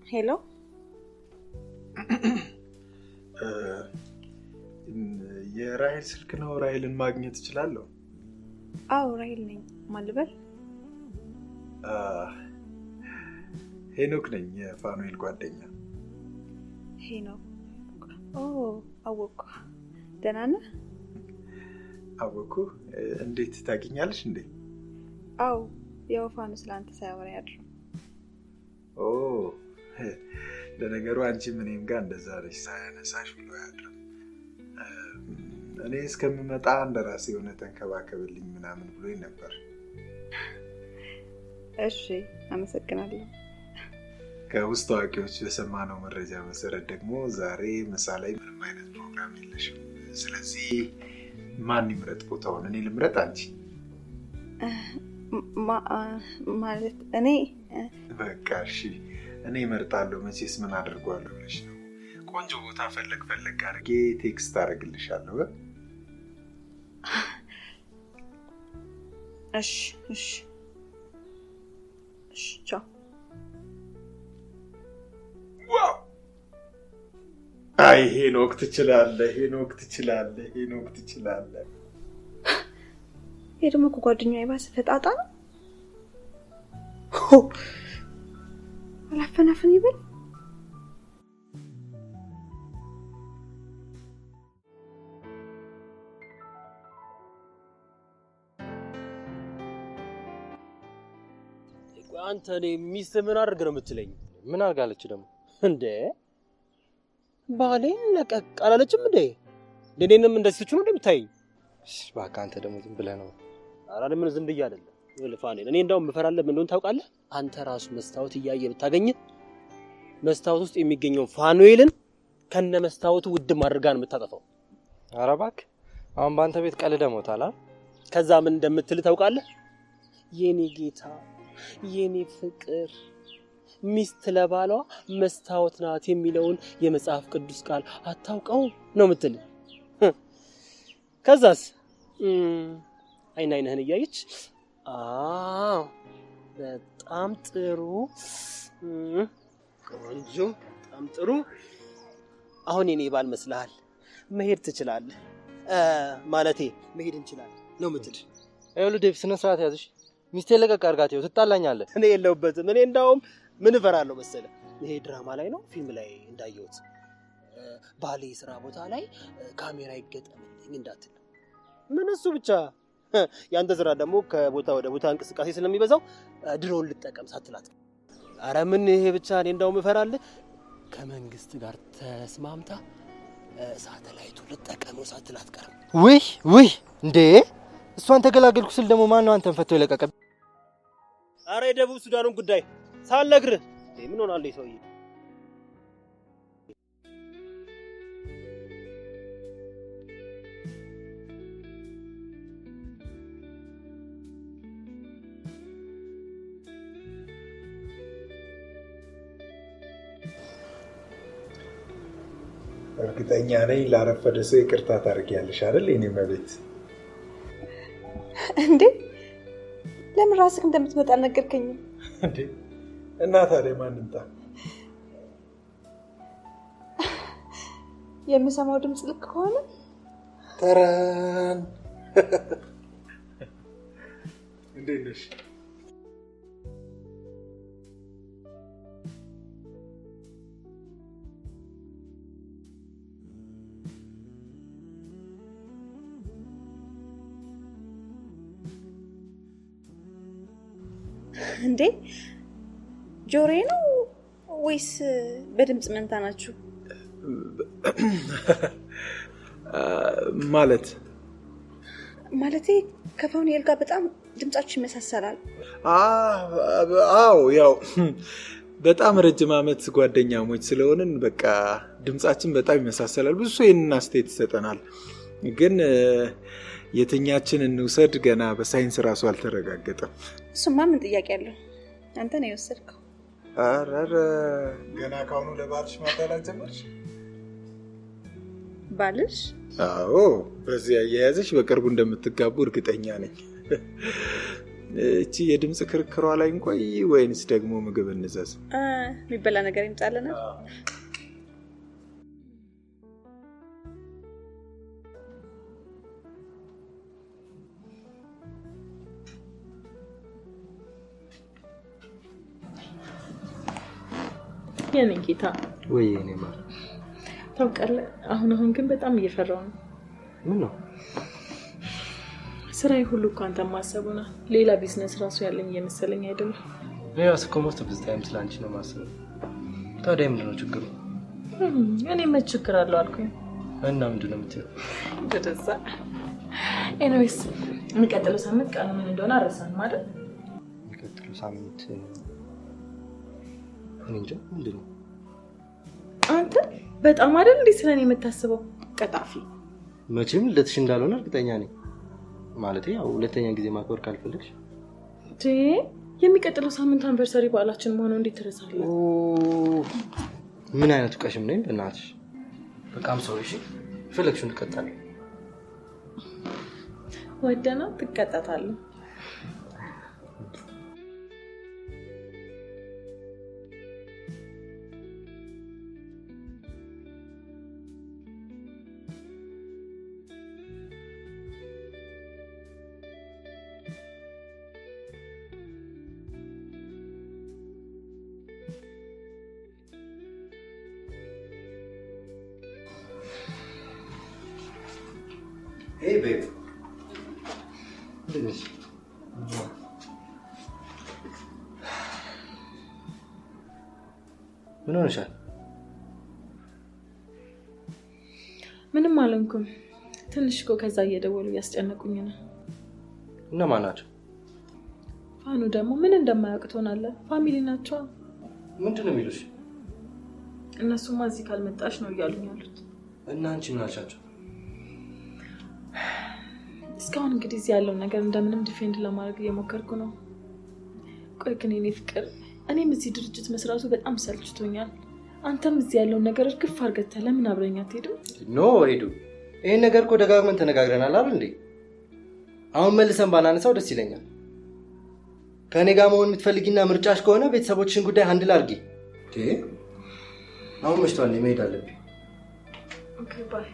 Speaker 3: ሄሎ
Speaker 7: የራሄል ስልክ ነው። ራሄልን ማግኘት እችላለሁ?
Speaker 3: አዎ ራሄል ነኝ። ማን ልበል?
Speaker 7: ሄኖክ ነኝ፣ የፋኑኤል ጓደኛ።
Speaker 3: ሄኖክ? ኦ አወኩ። ደህና ነህ?
Speaker 7: አወኩ። እንዴት ታገኛለሽ እንዴ?
Speaker 3: አዎ ያው ፋኑ ስላንተ ሳያወራ ያድር።
Speaker 7: ኦ ለነገሩ አንቺ ምንም ጋር እንደዛ ነሽ፣ ሳያነሳሽ ብሎ ያድር። እኔ እስከምመጣ እንደራሴ የሆነ ተንከባከብልኝ ምናምን ብሎኝ ነበር።
Speaker 3: እሺ አመሰግናለሁ።
Speaker 7: ከውስጥ ታዋቂዎች በሰማነው መረጃ መሰረት ደግሞ ዛሬ ምሳ ላይ ምንም አይነት ፕሮግራም የለሽም። ስለዚህ ማን ይምረጥ ቦታውን? እኔ ልምረጥ አንቺ?
Speaker 3: ማለት እኔ
Speaker 7: በቃ እሺ እኔ እመርጣለሁ። መቼስ ምን አድርጓለሁ ብለሽ ነው? ቆንጆ ቦታ ፈለግ አድርጌ ቴክስት አደርግልሻለሁ።
Speaker 3: እሺ እሺ እሺ ቻው።
Speaker 7: ዋው! አይ ሄኖክ ትችላለህ፣ ሄኖክ ትችላለህ፣ ሄኖክ ትችላለህ።
Speaker 3: ይሄ ደግሞ ከጓደኛዬ ባሰ ፈጣጣ ነው። አላፈናፈን ይበል።
Speaker 1: አንተ እኔ ሚስት ምን አድርግ ነው የምትለኝ?
Speaker 2: ምን አድርጋለች ደግሞ
Speaker 1: እንዴ? ባሌን ለቀቅ አላለችም እንዴ? ለኔንም እንደዚህ ነው እንደምታይ?
Speaker 2: እባክህ አንተ ደግሞ ዝም ብለህ ነው።
Speaker 1: ኧረ ምን ዝም ብዬ አይደለም። ልፋኔ እኔ እንደውም ምፈራለህ ምን እንደሆነ ታውቃለህ? አንተ ራሱ መስታወት እያየ ብታገኝ መስታወት ውስጥ የሚገኘው ፋኑኤልን ከነ መስታወቱ ውድም አድርጋ ነው የምታጠፋው።
Speaker 2: ኧረ እባክህ አሁን ባንተ ቤት ቀልደህ ሞታል።
Speaker 1: ከዛ ምን እንደምትል ታውቃለህ? የኔ ጌታ የኔ ፍቅር ሚስት ለባሏ መስታወት ናት የሚለውን የመጽሐፍ ቅዱስ ቃል አታውቀው ነው የምትል። ከዛስ አይንህን እያየች በጣም ጥሩ ቆንጆ፣ በጣም ጥሩ፣ አሁን የኔ ባል መስልሃል፣ መሄድ ትችላለህ፣ ማለቴ መሄድ እንችላለን ነው የምትል።
Speaker 2: ይኸውልህ ዴቭ ስነ ስርዓት ያዝሽ። ሚስቴን ለቀቅ አድርጋት፣ ይኸው ትጣላኛለህ።
Speaker 1: እኔ የለሁበትም። እኔ እንዳውም ምን እፈራለሁ መሰለህ? ይሄ ድራማ ላይ ነው ፊልም ላይ እንዳየሁት ባሌ ስራ ቦታ ላይ ካሜራ ይገጠምልኝ እንዳትል። ምን እሱ ብቻ ያንተ ስራ ደግሞ ከቦታ ወደ ቦታ እንቅስቃሴ ስለሚበዛው ድሮን ልጠቀም ሳትላት። አረ ምን ይሄ ብቻ እኔ እንዳውም እፈራለሁ ከመንግስት ጋር ተስማምታ ሳተላይቱ ልጠቀመው ሳትላት ቀርም።
Speaker 2: ውይ እንዴ! እሷን ተገላገልኩ ስል ደግሞ ማን ነው አንተን ፈቶ የለቀቀብ?
Speaker 1: አረ የደቡብ ሱዳኑን ጉዳይ ሳልነግርህ ምን ሆናል ሰውዬ?
Speaker 7: እርግጠኛ ነኝ ላረፈደ ሰው ይቅርታ ታደርጊያለሽ አይደል? የኔ መቤት
Speaker 3: እንዴ ለምን ራስህ እንደምትመጣ ነገርከኝ
Speaker 7: እንዴ? እና ታዲያ ማን እንጣ?
Speaker 3: የምሰማው ድምጽ ልክ ከሆነ
Speaker 7: ተራን እንዴት ነሽ?
Speaker 3: እንዴ ጆሬ ነው ወይስ በድምጽ መንታ ናችሁ? ማለቴ ከፋኑኤል ጋር በጣም ድምጻችሁ ይመሳሰላል።
Speaker 7: አዎ ያው በጣም ረጅም ዓመት ጓደኛሞች ስለሆንን በቃ ድምጻችን በጣም ይመሳሰላል። ብዙ ሰው ይሄንን አስተያየት ይሰጠናል። ግን የትኛችን እንውሰድ ገና በሳይንስ ራሱ አልተረጋገጠም።
Speaker 3: እሱማ ምን ጥያቄ አለው? አንተ ነው የወሰድከው።
Speaker 7: አረ ገና ካሁኑ ለባልሽ ማታላት ጀመርሽ?
Speaker 3: ባልሽ?
Speaker 7: አዎ በዚህ አያያዝሽ በቅርቡ እንደምትጋቡ እርግጠኛ ነኝ። እቺ የድምጽ ክርክሯ ላይ እንቆይ ወይንስ ደግሞ ምግብ እንዘዝ?
Speaker 3: የሚበላ ነገር ይምጣልና
Speaker 4: የኔ ጌታ
Speaker 2: ወይ የኔ ማር
Speaker 4: ታውቃለህ፣ አሁን ግን በጣም እየፈራው ነው።
Speaker 2: ምን ነው?
Speaker 4: ስራዬ ሁሉ እኮ አንተ ማሰቡና ሌላ ቢዝነስ ራሱ ያለኝ እየመሰለኝ አይደለም።
Speaker 2: ሌላ ስኮሞስት ብዙ ታይም ስላንቺ ነው ማሰብ። ታዲያ ምንድን ነው ችግሩ?
Speaker 4: እኔ ምን ችግር አለው አልኩኝ።
Speaker 2: እና ምንድን ነው የምትይው?
Speaker 4: ደደዛ ኤኒዌይስ የሚቀጥለው ሳምንት ቀኑ ምን እንደሆነ አረሳን አይደል?
Speaker 2: የሚቀጥለው ሳምንት እንጃ ምንድን ነው?
Speaker 4: አንተ በጣም አይደል እንዴ ስለኔ የምታስበው ቀጣፊ።
Speaker 2: መቼም ልትሽ እንዳልሆነ እርግጠኛ ነኝ። ማለቴ ያው ሁለተኛ ጊዜ ማክበር ካልፈልግሽ
Speaker 4: የሚቀጥለው ሳምንት አንቨርሰሪ በዓላችን መሆኑ እንዴት ትረሳለህ?
Speaker 2: ምን አይነቱ ቀሽም ነኝ በእናትሽ። በቃም ሰው እሺ ፈለግሽውን ትቀጣለህ።
Speaker 4: ወደና ትቀጣታለህ።
Speaker 2: Hey babe. Look at this. ምን ሆነሻል?
Speaker 4: ምንም አልሆንኩም። ትንሽ እኮ ከዛ እየደወሉ ያስጨነቁኝ ነው።
Speaker 2: እነማን ናቸው?
Speaker 4: ፋኑ ደግሞ ምን እንደማያውቅ ትሆናለህ። ፋሚሊ ናቸው።
Speaker 2: ምንድን ነው የሚሉሽ?
Speaker 4: እነሱማ እዚህ ካልመጣሽ ነው እያሉኝ ያሉት።
Speaker 2: እና አንቺ ምን አልሻቸው?
Speaker 4: እስካሁን እንግዲህ እዚህ ያለውን ነገር እንደምንም ዲፌንድ ለማድረግ እየሞከርኩ ነው። ቆይ ግን የኔ ፍቅር እኔም እዚህ ድርጅት መስራቱ በጣም ሰልችቶኛል። አንተም እዚህ ያለውን ነገር እርግፍ አድርገህ ለምን አብረኛ አትሄድም?
Speaker 2: ኖ ሄዱ። ይሄን ነገር እኮ ደጋግመን ተነጋግረናል አይደል እንዴ? አሁን መልሰን ባናነሳው ደስ ይለኛል። ከኔ ጋር መሆን የምትፈልጊና ምርጫሽ ከሆነ ቤተሰቦችሽን ጉዳይ ሃንድል አድርጊ። አሁን መሽቷል፣ መሄድ አለብኝ።
Speaker 4: ኦኬ ባይ።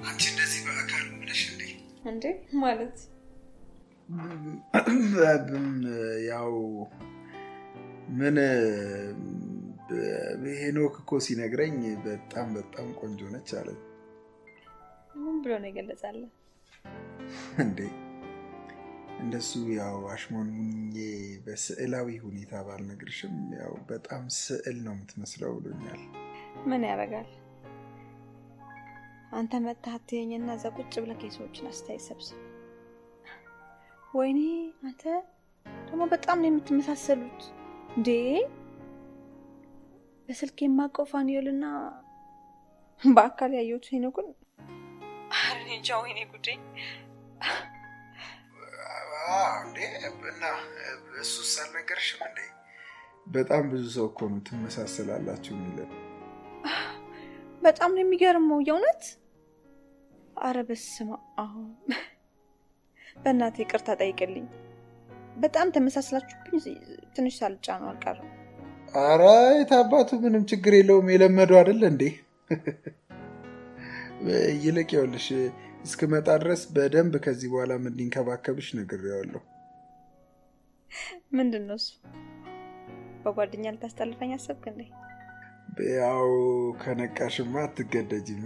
Speaker 7: አንቺ እንደዚህ በአካል ምንሽ
Speaker 3: እንዴ ማለት
Speaker 7: ያው ምን ሄኖክ እኮ ሲነግረኝ በጣም ቆንጆ ነች አለ።
Speaker 3: ምን ብሎ ነው የገለጻለ?
Speaker 7: እንዴ እንደሱ ያው አሽሞንሙኜ በስዕላዊ ሁኔታ ባልነግርሽም ያው በጣም ስዕል ነው የምትመስለው ብሎኛል።
Speaker 3: ምን ያደርጋል አንተ መታተኝና እዛ ቁጭ ብለህ የሰዎችን አስተያየት ሰብስብ። ወይኔ አንተ ደግሞ በጣም ነው የምትመሳሰሉት እንዴ! በስልክ የማውቀው ፋኒዮልና በአካል ያየሁት ሄኖክን አረኔ እንጃ። ወይኔ ጉዴ!
Speaker 7: እንዴ እና እሱስ አልነገርሽም እንዴ? በጣም ብዙ ሰው እኮ ነው ትመሳሰላላችሁ የሚለው።
Speaker 3: በጣም ነው የሚገርመው የእውነት። አረ በስመ አብ በእናትህ ይቅርታ ጠይቅልኝ። በጣም ተመሳስላችሁብኝ ትንሽ ሳልጫ ነው አልቀረም።
Speaker 7: አረ የታባቱ ምንም ችግር የለውም፣ የለመደው አይደል እንዴ? ይልቅ ይኸውልሽ እስክመጣ ድረስ በደንብ ከዚህ በኋላ ምን እንዲንከባከብሽ ነግሬዋለሁ።
Speaker 3: ምንድን ነው እሱ? በጓደኛ ልታስጠልፈኝ አሰብክ እንዴ?
Speaker 7: ያው ከነቃሽማ አትገደጂም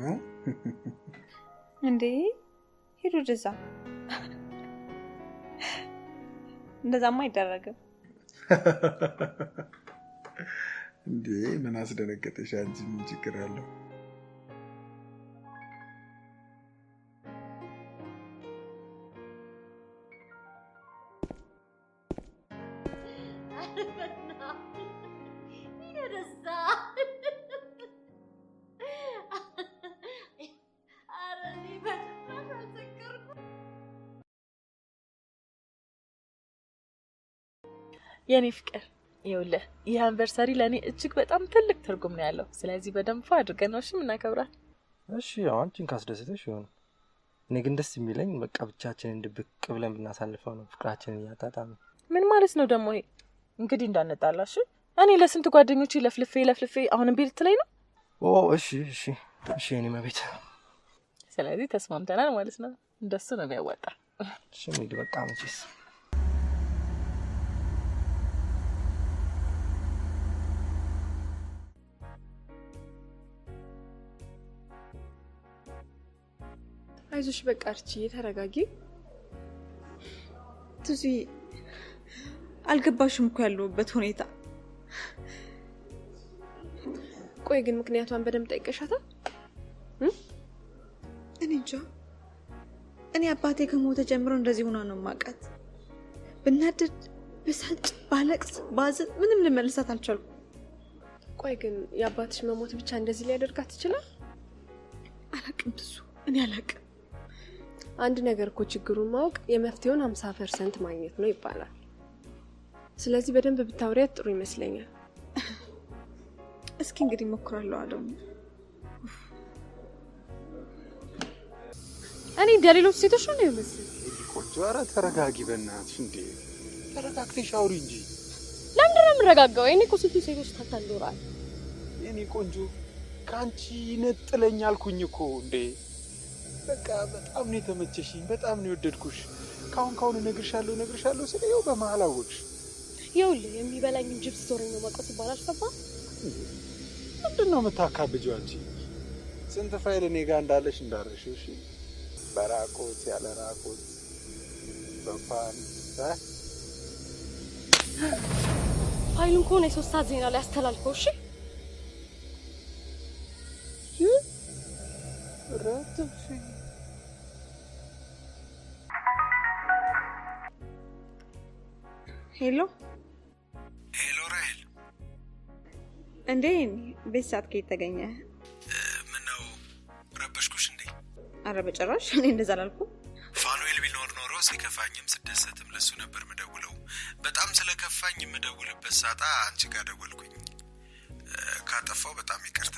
Speaker 3: እንዴ? ሄዱ ወደዛ። እንደዛማ አይደረግም
Speaker 7: እንዴ። ምን አስደነገጠሽ አንቺ? ምን ችግር አለው?
Speaker 4: የኔ ፍቅር ይኸውልህ ይህ አንቨርሰሪ ለኔ እጅግ በጣም ትልቅ ትርጉም ነው ያለው። ስለዚህ በደንብ አድርገን ነው እሺ የምናከብራት።
Speaker 2: እሺ ያው አንቺን ካስደሰተሽ ይሁን። እኔ ግን ደስ የሚለኝ በቃ ብቻችንን ድብቅ ብለን ብናሳልፈው ነው፣ ፍቅራችንን እያጣጣምን።
Speaker 4: ምን ማለት ነው ደግሞ ይሄ? እንግዲህ እንዳንጣላሽ እኔ ለስንት ጓደኞቼ ለፍልፌ አሁንም ቤት ላይ ነው።
Speaker 2: ኦ እሺ እኔ መቤት።
Speaker 4: ስለዚህ ተስማምተናል ማለት ነው። እንደሱ ነው የሚያዋጣ።
Speaker 2: እሺ ምን በቃ መቼስ
Speaker 9: አይዞሽ በቃ እርቺ ተረጋጊ።
Speaker 3: ትዚ አልገባሽም እኮ ያለሁበት ሁኔታ።
Speaker 9: ቆይ ግን ምክንያቷን በደንብ ጠይቀሻታል?
Speaker 3: እኔ እንጃ። እኔ አባቴ ከሞተ ጀምሮ እንደዚህ ሆና ነው ማቃት። ብናደድ፣ ብሳጭ፣ ባለቅስ፣ ባዝን ምንም ልመልሳት አልቻልኩም።
Speaker 9: ቆይ ግን የአባትሽ መሞት ብቻ እንደዚህ ሊያደርጋት ይችላል?
Speaker 3: አላቅም ትሱ፣ እኔ አላቅም።
Speaker 9: አንድ ነገር እኮ ችግሩን ማወቅ የመፍትሄውን 50% ማግኘት ነው ይባላል። ስለዚህ በደንብ ብታወሪያት ጥሩ ይመስለኛል።
Speaker 3: እስኪ እንግዲህ ሞክራለሁ። አደም
Speaker 9: እኔ እንደሌሎች ሴቶች ነው የሚመስል።
Speaker 10: ቆንጆ፣ ኧረ ተረጋጊ በእናትሽ። እንዴ ተረጋግተሽ አውሪ እንጂ።
Speaker 5: ለምንድን ነው የምረጋጋው? እኔ እኮ ስንቱ ሴቶች ታታልሎራል።
Speaker 10: የኔ ቆንጆ ከአንቺ ነጥለኝ አልኩኝ እኮ እንዴ። በቃ በጣም ነው የተመቸሽኝ፣ በጣም ነው የወደድኩሽ። ካሁን እነግርሻለሁ ስለ ይኸው በመሀል አወቅሽ።
Speaker 5: ይኸውልህ የሚበላኝን ጅብስ ቶረኝ ነው መቆስ ይባላል። ሰባ
Speaker 10: ምንድን ነው የምታካብጂው አንቺ? ስንት ፋይል እኔ ጋር እንዳለሽ እንዳረሽው። እሺ በራቆት ያለ ራቆት በፋን
Speaker 5: ፋይሉን ከሆነ የ3 ሰዓት ዜና ላይ አስተላልፈው። እሺ
Speaker 10: ረጥሽ
Speaker 3: ሄሎ
Speaker 10: ራሄል፣
Speaker 3: እንዴ ቤት ሰዓት ከየት ተገኘ?
Speaker 10: ምነው ረበሽኩሽ እንዴ?
Speaker 3: አረ በጭራሽ፣ እኔ እንደዛ አላልኩም።
Speaker 10: ፋኑኤል ቢኖር ኖሮ ሲከፋኝም ስደሰትም ለሱ ነበር ምደውለው። በጣም ስለከፋኝ የምደውልበት ሳጣ አንቺ ጋር ደወልኩኝ። ካጠፋው በጣም ይቅርታ።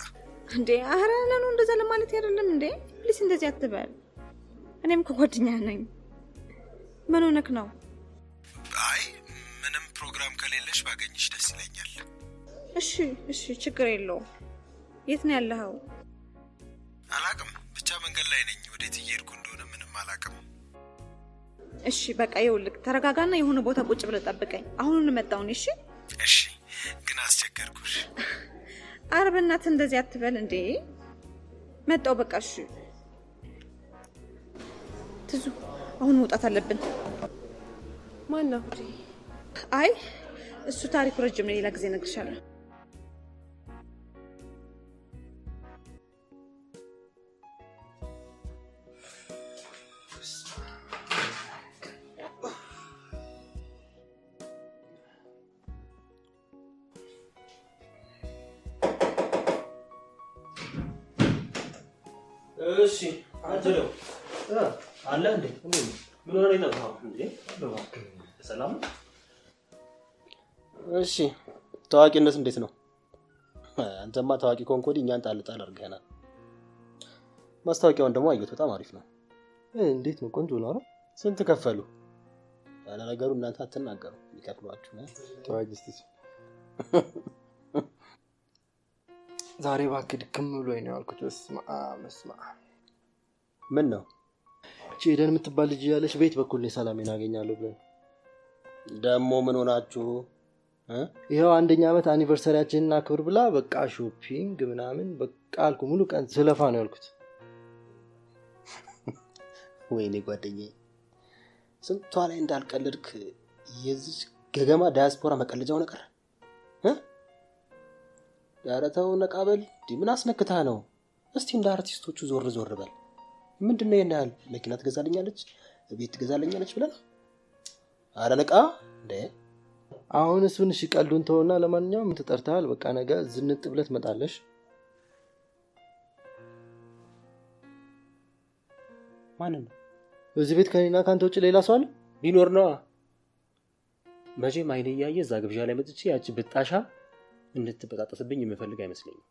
Speaker 3: እንዴ አረ ለኑ እንደዛ ለማለት አይደለም እንዴ። ፕሊስ እንደዚህ አትበል። እኔም ከጓደኛ ነኝ። ምን ሆነክ ነው?
Speaker 10: አይ ምንም ፕሮግራም ከሌለሽ ባገኝሽ ደስ ይለኛል።
Speaker 3: እሺ ችግር የለውም። የት ነው ያለኸው?
Speaker 10: አላቅም፣ ብቻ መንገድ ላይ ነኝ። ወዴት እየሄድኩ እንደሆነ ምንም አላቅም።
Speaker 3: እሺ በቃ ይኸውልህ፣ ተረጋጋና የሆነ ቦታ ቁጭ ብለህ ጠብቀኝ። አሁኑን መጣሁኝ።
Speaker 10: እሺ ግን አስቸገርኩሽ።
Speaker 3: አረ በእናትህ እንደዚህ አትበል እንዴ። መጣሁ በቃ። እሺ ትዙ፣ አሁን መውጣት አለብን።
Speaker 9: ማን ነው?
Speaker 3: አይ እሱ ታሪኩ ረጅም ነው፣ ሌላ ጊዜ እነግርሻለሁ።
Speaker 1: እሺ አጀለው አለ እንዴ? ምን ሆነ ነው እንዴ? ሰላም። እሺ ታዋቂነት እንዴት ነው? አንተማ ታዋቂ ኮንኮዲ እኛን ጣልጣል አድርገናል። ማስታወቂያውን ደግሞ አየሁት፣ በጣም አሪፍ ነው።
Speaker 2: እንዴት ነው? ቆንጆ ነው አይደል?
Speaker 1: ስንት ከፈሉ? ያለ ነገሩ እናንተ አትናገሩ፣ ይከፍሏችሁ ነው።
Speaker 2: ተዋጊስቲ ዛሬ ባክህ ድክም ብሎኝ ነው ያልኩት። መስማ
Speaker 1: ምን ነው?
Speaker 2: እቺ ሄደን የምትባል ልጅ ያለሽ ቤት በኩል ነው ሰላሜን አገኛለሁ ብለን
Speaker 1: ደግሞ ምን ሆናችሁ?
Speaker 2: ይሄው 1ኛ ዓመት አኒቨርሰሪያችንን አክብር ብላ በቃ ሾፒንግ ምናምን በቃ አልኩ። ሙሉ ቀን ስለፋ ነው ያልኩት።
Speaker 1: ወይኔ ጓደኛዬ፣ ስንቷ ላይ እንዳልቀልድክ የዚህ ገገማ ዳያስፖራ መቀለጃው ነገር ያረተው ነቃበል ምን አስነክታ ነው? እስቲ እንደ አርቲስቶቹ ዞር በል። ምንድነው የናል? መኪና ትገዛልኛለች፣ ቤት ትገዛልኛለች ብለና አረ ነቃ እንዴ!
Speaker 2: አሁን እሱን እሺ ቀልዱን ተውና፣ ለማንኛውም ተጠርተሃል። በቃ ነገ ዝንጥ ብለት መጣለሽ።
Speaker 1: ማን ነው
Speaker 2: እዚህ ቤት ከኔና ካንተ ውጭ ሌላ ሰው አለ?
Speaker 1: ቢኖር ነው መቼም አይኔ ያየ እዛ ግብዣ ላይ መጥቼ ያቺ ብጣሻ እንድትበጣጠስብኝ የምፈልግ አይመስለኝም።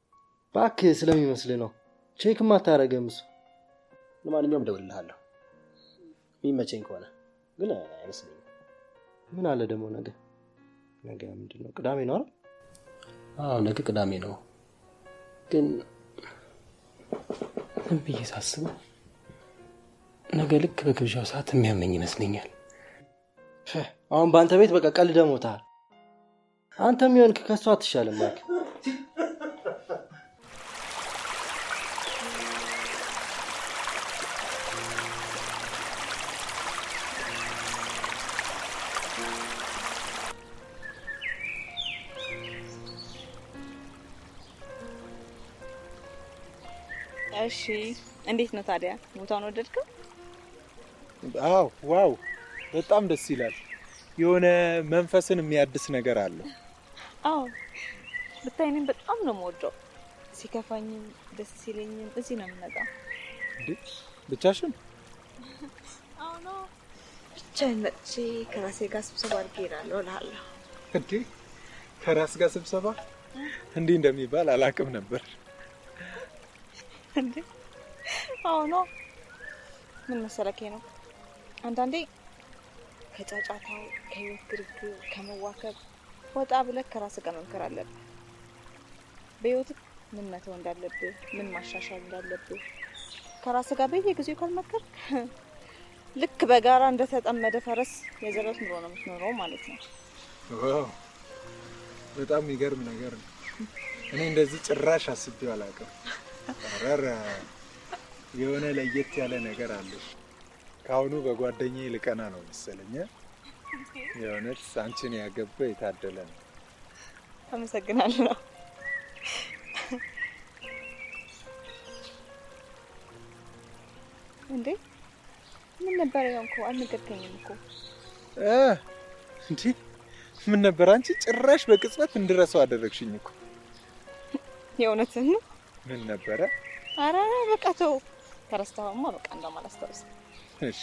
Speaker 2: እባክህ ስለሚመስል ነው። ቼክም አታረገም እሱ።
Speaker 1: ለማንኛውም እደውልልሃለሁ የሚመቸኝ ከሆነ ግን አይመስለኝም።
Speaker 2: ምን አለ ደግሞ ነገ ምንድን ነው? ቅዳሜ ነው አይደል?
Speaker 1: አዎ ነገ ቅዳሜ ነው። ግን ምን ብዬ ሳስበው ነገ ልክ በግብዣው ሰዓት የሚያመኝ ይመስለኛል።
Speaker 2: አሁን በአንተ ቤት በቃ ቀልደ ሞታል። አንተም ይሆንክ ከሷ አትሻልም ማለት
Speaker 3: እሺ እንዴት ነው ታዲያ? ቦታውን ወደድከው?
Speaker 10: አዎ ዋው በጣም ደስ ይላል። የሆነ መንፈስን የሚያድስ ነገር አለ።
Speaker 3: አዎ ብታይ እኔም በጣም ነው የምወደው። ሲከፋኝም ደስ ሲለኝም እዚህ ነው የምመጣው።
Speaker 10: እንዴ ብቻሽን?
Speaker 3: አዎ ነው ብቻዬን መጥቼ ከራሴ ጋር ስብሰባ አድርጌ እሄዳለሁ እልሃለሁ።
Speaker 10: እንዴ ከራስ ጋር ስብሰባ እንዲህ እንደሚባል አላውቅም ነበር።
Speaker 3: እንዴ አዎ ነው። ምን መሰለህ ነው አንዳንዴ ከጫጫታው ከህይወት ግርግር ከመዋከብ ወጣ ብለህ ከራስህ ጋር መምከር አለብህ። በህይወትህ ምን መተው እንዳለብህ ምን ማሻሻል እንዳለብህ ከራስህ ጋር በየጊዜው ካልመከርክ ልክ በጋራ እንደተጠመደ ፈረስ የዘረት ኑሮ ነው የምትኖረው ማለት ነው።
Speaker 10: ዋው በጣም የሚገርም ነገር ነው። እኔ እንደዚህ ጭራሽ አስቤው አላውቅም። አረረ የሆነ ለየት ያለ ነገር አለ። ካሁኑ በጓደኛዬ ልቀና ነው መሰለኝ። የሆነች አንቺን ያገባ የታደለ ነው።
Speaker 3: አመሰግናለሁ። እንዴ ምን ነበር ያንኩ? አልነገርከኝም እኮ።
Speaker 10: እንዴ ምን ነበር? አንቺ ጭራሽ በቅጽበት እንድረሳው አደረግሽኝ እኮ።
Speaker 3: የእውነትህን ነው?
Speaker 10: ምን ነበረ?
Speaker 3: አረ በቃ ተው። ተረስተውማ በቃ እንደማላስታውስ።
Speaker 10: እሺ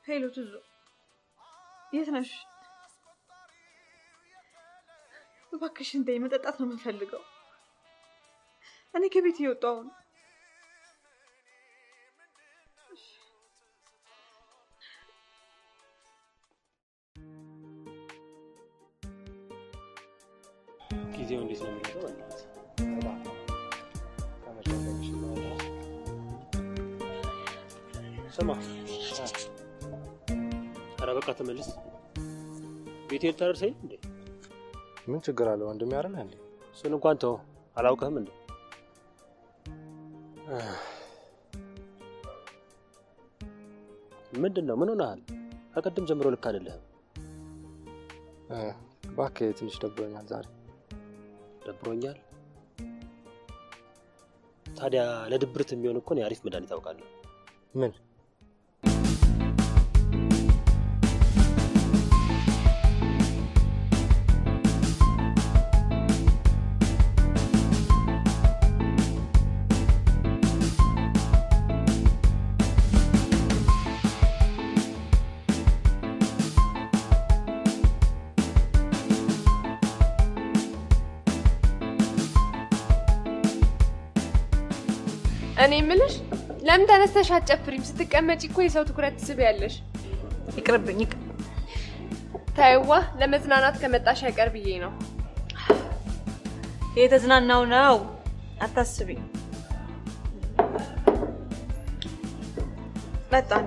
Speaker 3: ሄሎ ትዙ የት ነሽ? እባክሽ እንደ መጠጣት ነው የምፈልገው። እኔ ከቤት እየወጣሁ ነው።
Speaker 1: ጊዜው እንዴት ነው የሚለው ማለት ስማ ኧረ በቃ ተመለስ። ቤቴ ልታደርሰኝ እንዴ?
Speaker 2: ምን ችግር አለው ወንድሜ አይደል እንዴ?
Speaker 1: እሱን እንኳን ተው። አላውቅህም እንዴ? ምንድነው? ምን ሆነሃል? ከቀድም ጀምሮ ልክ አይደለህም።
Speaker 2: እባክህ ትንሽ ደብሮኛል ዛሬ።
Speaker 1: ደብሮኛል? ታዲያ ለድብርት የሚሆን እኮ ነው አሪፍ መድኃኒት አውቃለሁ።
Speaker 2: ምን?
Speaker 9: እኔ ምልሽ ለምን ተነስተሽ አትጨፍሪም? ስትቀመጪ እኮ የሰው ትኩረት ትስቢያለሽ።
Speaker 3: ይቅርብኝ።
Speaker 9: ታይዋ ለመዝናናት ከመጣሽ አይቀር ብዬ ነው።
Speaker 3: የተዝናናው ነው፣ አታስቢ። በጣም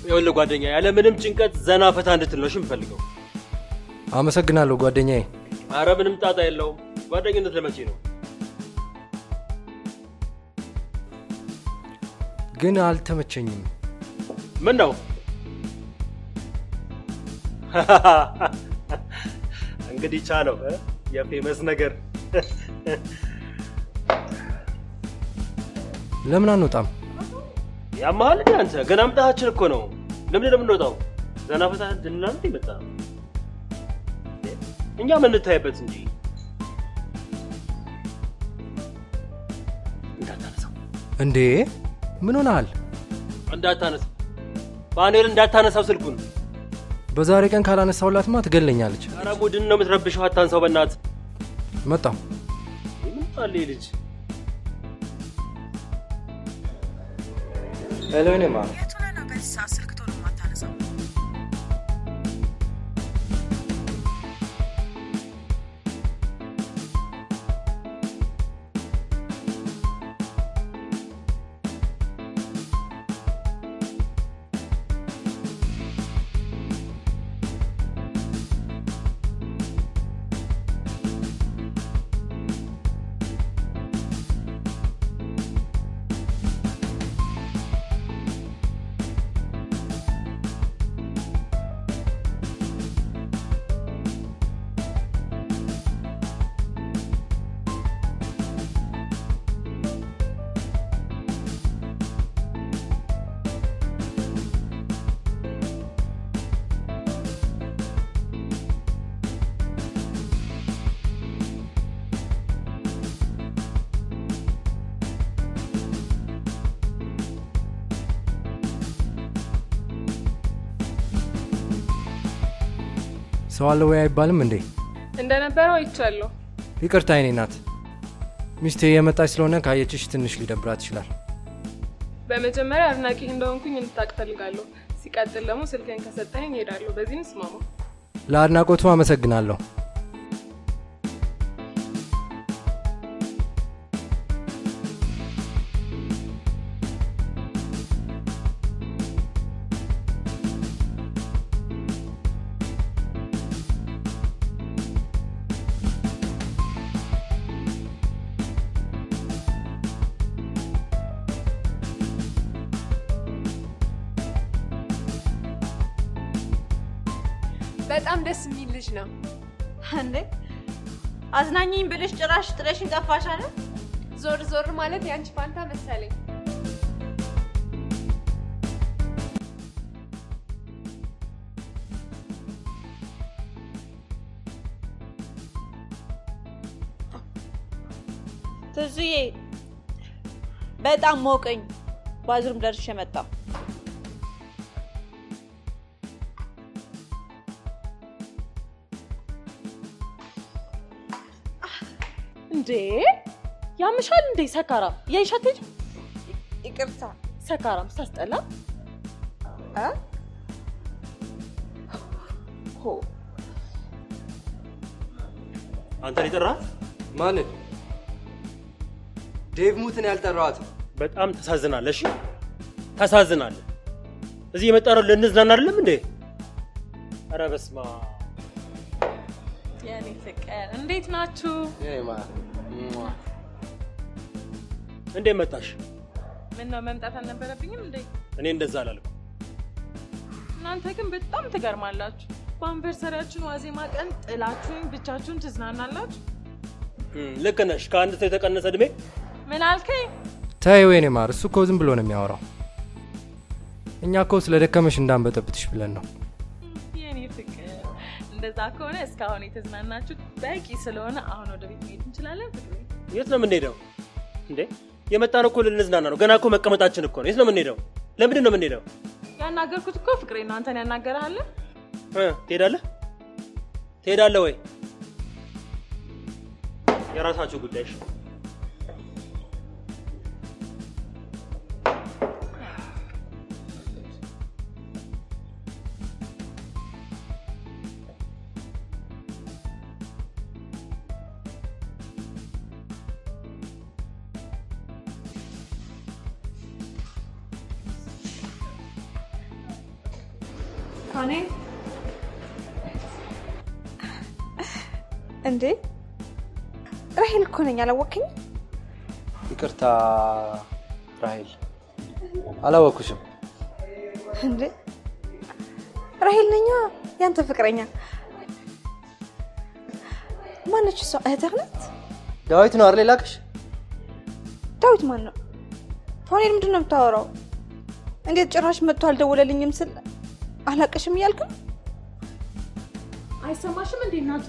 Speaker 1: ይወለ ጓደኛ ያለ ምንም ጭንቀት ዘና ፈታ እንድትልሽ እንፈልገው።
Speaker 2: አመሰግናለሁ ጓደኛዬ።
Speaker 1: አረ ምንም ጣጣ የለውም። ጓደኝነት ለመቼ ነው?
Speaker 2: ግን አልተመቸኝም።
Speaker 1: ምን ነው? እንግዲህ ቻለው የፌመስ ነገር።
Speaker 2: ለምን አንወጣም?
Speaker 1: ያማሃል እንዴ አንተ? ገና አምጣሃችን እኮ ነው። ለምን የምንወጣው? ዘና ፈታ እንድንላል ይመጣ። እኛ ምን እንታይበት እንጂ እንዳታነሳው።
Speaker 2: እንዴ ምን ሆነሃል?
Speaker 1: እንዳታነሳ ባኔል እንዳታነሳው ስልኩን።
Speaker 2: በዛሬ ቀን ካላነሳውላትማ ትገለኛለች።
Speaker 1: ኧረ ቡድን ነው የምትረብሸው። አታንሳው በእናትህ።
Speaker 2: መጣሁ።
Speaker 1: ምን አለ ልጅ?
Speaker 2: ሄሎ ነማ
Speaker 3: የቱና ነው በዚህ ሰዓት ስልክ ቶሎ ማታነሳው?
Speaker 2: ሰው አለ ወይ አይባልም እንዴ?
Speaker 9: እንደነበረው አይቻለሁ።
Speaker 2: ይቅርታ የኔ ናት። ሚስቴ የመጣች ስለሆነ ካየችሽ ትንሽ ሊደብራት ይችላል።
Speaker 9: በመጀመሪያ አድናቂህ እንደሆንኩኝ እንድታውቅ ፈልጋለሁ። ሲቀጥል ደግሞ ስልኬን ከሰጠኸኝ እሄዳለሁ። በዚህ እንስማማ።
Speaker 2: ለአድናቆቱ አመሰግናለሁ።
Speaker 9: በጣም ደስ የሚል ልጅ ነው።
Speaker 3: እንዴ አዝናኝኝ ብለሽ ጭራሽ ጥለሽኝ ጠፋሽ አይደል?
Speaker 9: ዞር ዞር ማለት ያንቺ ፋንታ መሰለኝ።
Speaker 3: ትዙዬ በጣም ሞቀኝ። ባዝሩም ደርሼ መጣሁ። እንዴ ያምሻል እንዴ ሰካራ? የይሻት ልጅ ይቅርታ፣ ሰካራም ሳስጠላ ሆ
Speaker 1: አንተ ሊጠራህ
Speaker 2: ማንን? ዴቭ ሙትን ያልጠራዋት።
Speaker 1: በጣም ተሳዝናለሽ። ታሳዝናለህ። እዚህ የመጣነው ልንዝናና አይደለም እንዴ? ኧረ በስመ አብ።
Speaker 4: የኔ ፍቅር እንዴት ናችሁ?
Speaker 1: እንዴት መጣሽ?
Speaker 4: ምን ነው መምጣት አልነበረብኝም እንዴ?
Speaker 1: እኔ እንደዛ አላልኩም።
Speaker 4: እናንተ ግን በጣም ትገርማላችሁ። በአንቨርሰሪያችን ዋዜማ ቀን ጥላችሁኝ ብቻችሁን ትዝናናላችሁ?
Speaker 1: ልክ ነሽ። ከአንድ ሰው የተቀነሰ እድሜ
Speaker 4: ምን አልከኝ?
Speaker 2: ተይው የኔ ማር፣ እሱ እኮ ዝም ብሎ ነው የሚያወራው። እኛ እኮ ስለደከመሽ እንዳንበጠብጥሽ ብለን ነው።
Speaker 4: የኔ ፍቅር እንደዛ ከሆነ እስካሁን የተዝናናችሁት በቂ ስለሆነ አሁን ወደ ቤት መሄድ እንችላለን። ፍቅር
Speaker 1: የት ነው የምንሄደው እንዴ? የመጣነው እኮ ልንዝናና ነው። ገና እኮ መቀመጣችን እኮ ነው። የት ነው የምንሄደው? ለምንድን ነው የምንሄደው?
Speaker 4: ያናገርኩት እኮ ፍቅሬ ነው። አንተን ያናገርሃል?
Speaker 1: ትሄዳለህ ወይ? የራሳችሁ ጉዳይሽ።
Speaker 3: ካኔ እንዴ ራሄል እኮ ነኝ። አላወቅኝ?
Speaker 2: ይቅርታ ራሄል፣ አላወኩሽም።
Speaker 3: እንዴ ራሄል ነኛ ያንተ ፍቅረኛ። ማነች እሷ? እህትህ ናት?
Speaker 2: ዳዊት ነው አይደል ላክሽ?
Speaker 3: ዳዊት ማን ነው? ፋኔል ምንድን ነው የምታወራው? እንዴት ጭራሽ መጥቶ አልደወለልኝም ስል አላቀሽም እያልክ ነው?
Speaker 4: አይሰማሽም እንዴ እናቱ?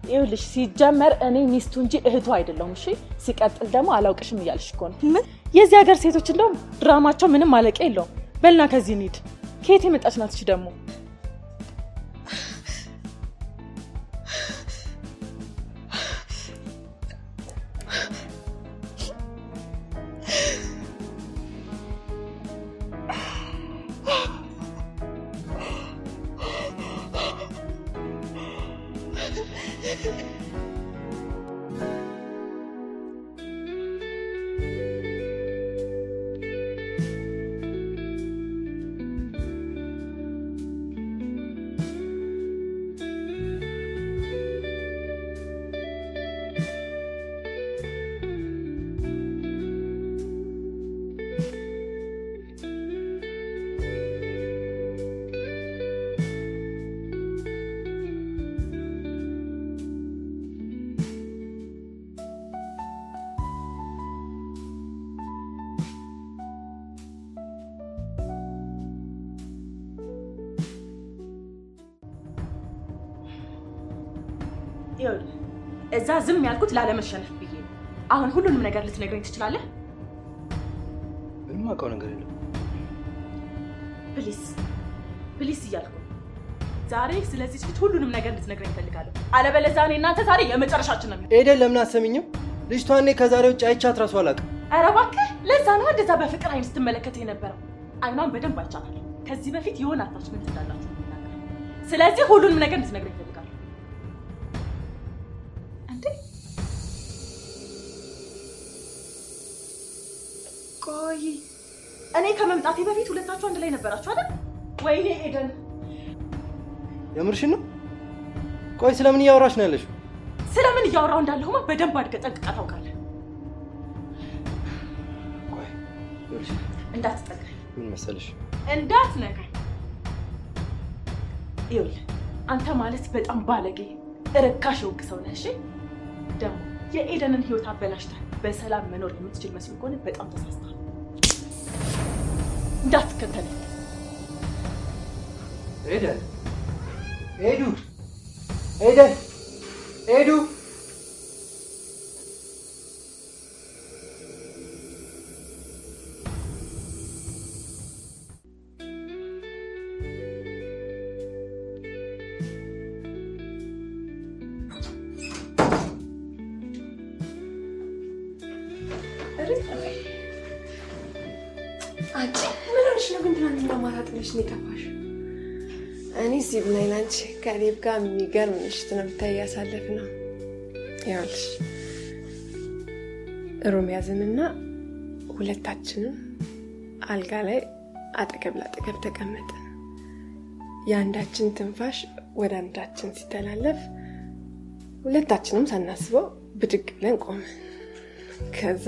Speaker 4: ይኸውልሽ ሲጀመር እኔ ሚስቱ እንጂ እህቱ አይደለሁም። እሺ ሲቀጥል ደግሞ አላውቅሽም እያልሽ እኮ ነው።
Speaker 3: ምን?
Speaker 4: የዚህ ሀገር ሴቶች እንደውም ድራማቸው ምንም ማለቂያ የለውም። በልና ከዚህ እንሂድ። ከየት የመጣች ናት እሺ ደግሞ? ይኸውልህ እዛ ዝም ያልኩት ላለመሸነፍ ብዬ ነው። አሁን ሁሉንም ነገር ልትነግረኝ ትችላለህ?
Speaker 2: ምንም አውቀው ነገር የለም።
Speaker 4: ፕሊስ ፕሊስ እያልኩ ዛሬ ስለዚህ ልጅ ሁሉንም ነገር ልትነግረኝ እፈልጋለሁ። አለበለዚያ እኔ እናንተ ዛሬ የመጨረሻችን ነው።
Speaker 2: ኤደን ለምን አሰሚኝም? ልጅቷን እኔ ከዛሬ ውጭ አይቻት እራሱ አላውቅም።
Speaker 4: ኧረ እባክህ ለዛ ነው እንደዛ በፍቅር አይን ስትመለከት የነበረው። አይኗን በደንብ አይቻታለሁ። ከዚህ በፊት የሆነ አታችመንት እንዳላችሁ ነው። ስለዚህ ሁሉንም ነገር ልትነግረኝ እፈልጋለሁ። ቆይ እኔ ከመምጣቴ በፊት ሁለታችሁ አንድ ላይ ነበራችሁ አይደል? ወይኔ ኤደን
Speaker 2: የምርሽን ነው? ቆይ ስለምን እያወራሽ ነው ያለሽው?
Speaker 4: ስለምን እያወራው እንዳለሁማ በደንብ አድርገህ ጠንቅቀህ ታውቃለህ።
Speaker 2: ቆይ ይኸውልሽ
Speaker 4: እንዳትጠጋኝ።
Speaker 2: ምን መሰለሽ?
Speaker 4: እንዳትነካኝ። ይኸውልህ አንተ ማለት በጣም ባለጌ ርካሽ የወግ ሰው ነህ። እሺ ደግሞ የኤደንን ህይወት አበላሽተህ በሰላም መኖር የምትችል መስሎ ከሆነ በጣም ተሳስተሃል። እንዳትከተለኝ
Speaker 2: ኤደን። ኤዱ ኤደን ኤዱ
Speaker 9: አንቺ ምን ሆነሽ ነው? ግን ትናንትና ማታ ጥለሽ ነው የጠፋሽ? እኔ እዚህ ብናይ አንቺ ከሌብ ጋር የሚገርም ምሽት ነው ብታያሳለፍ ነው። ይኸውልሽ ሮም ያዝንና ሁለታችንም አልጋ ላይ አጠገብ ላጠገብ ተቀመጥን። የአንዳችን ትንፋሽ ወደ አንዳችን ሲተላለፍ ሁለታችንም ሳናስበው ብድግ ብለን ቆምን። ከዛ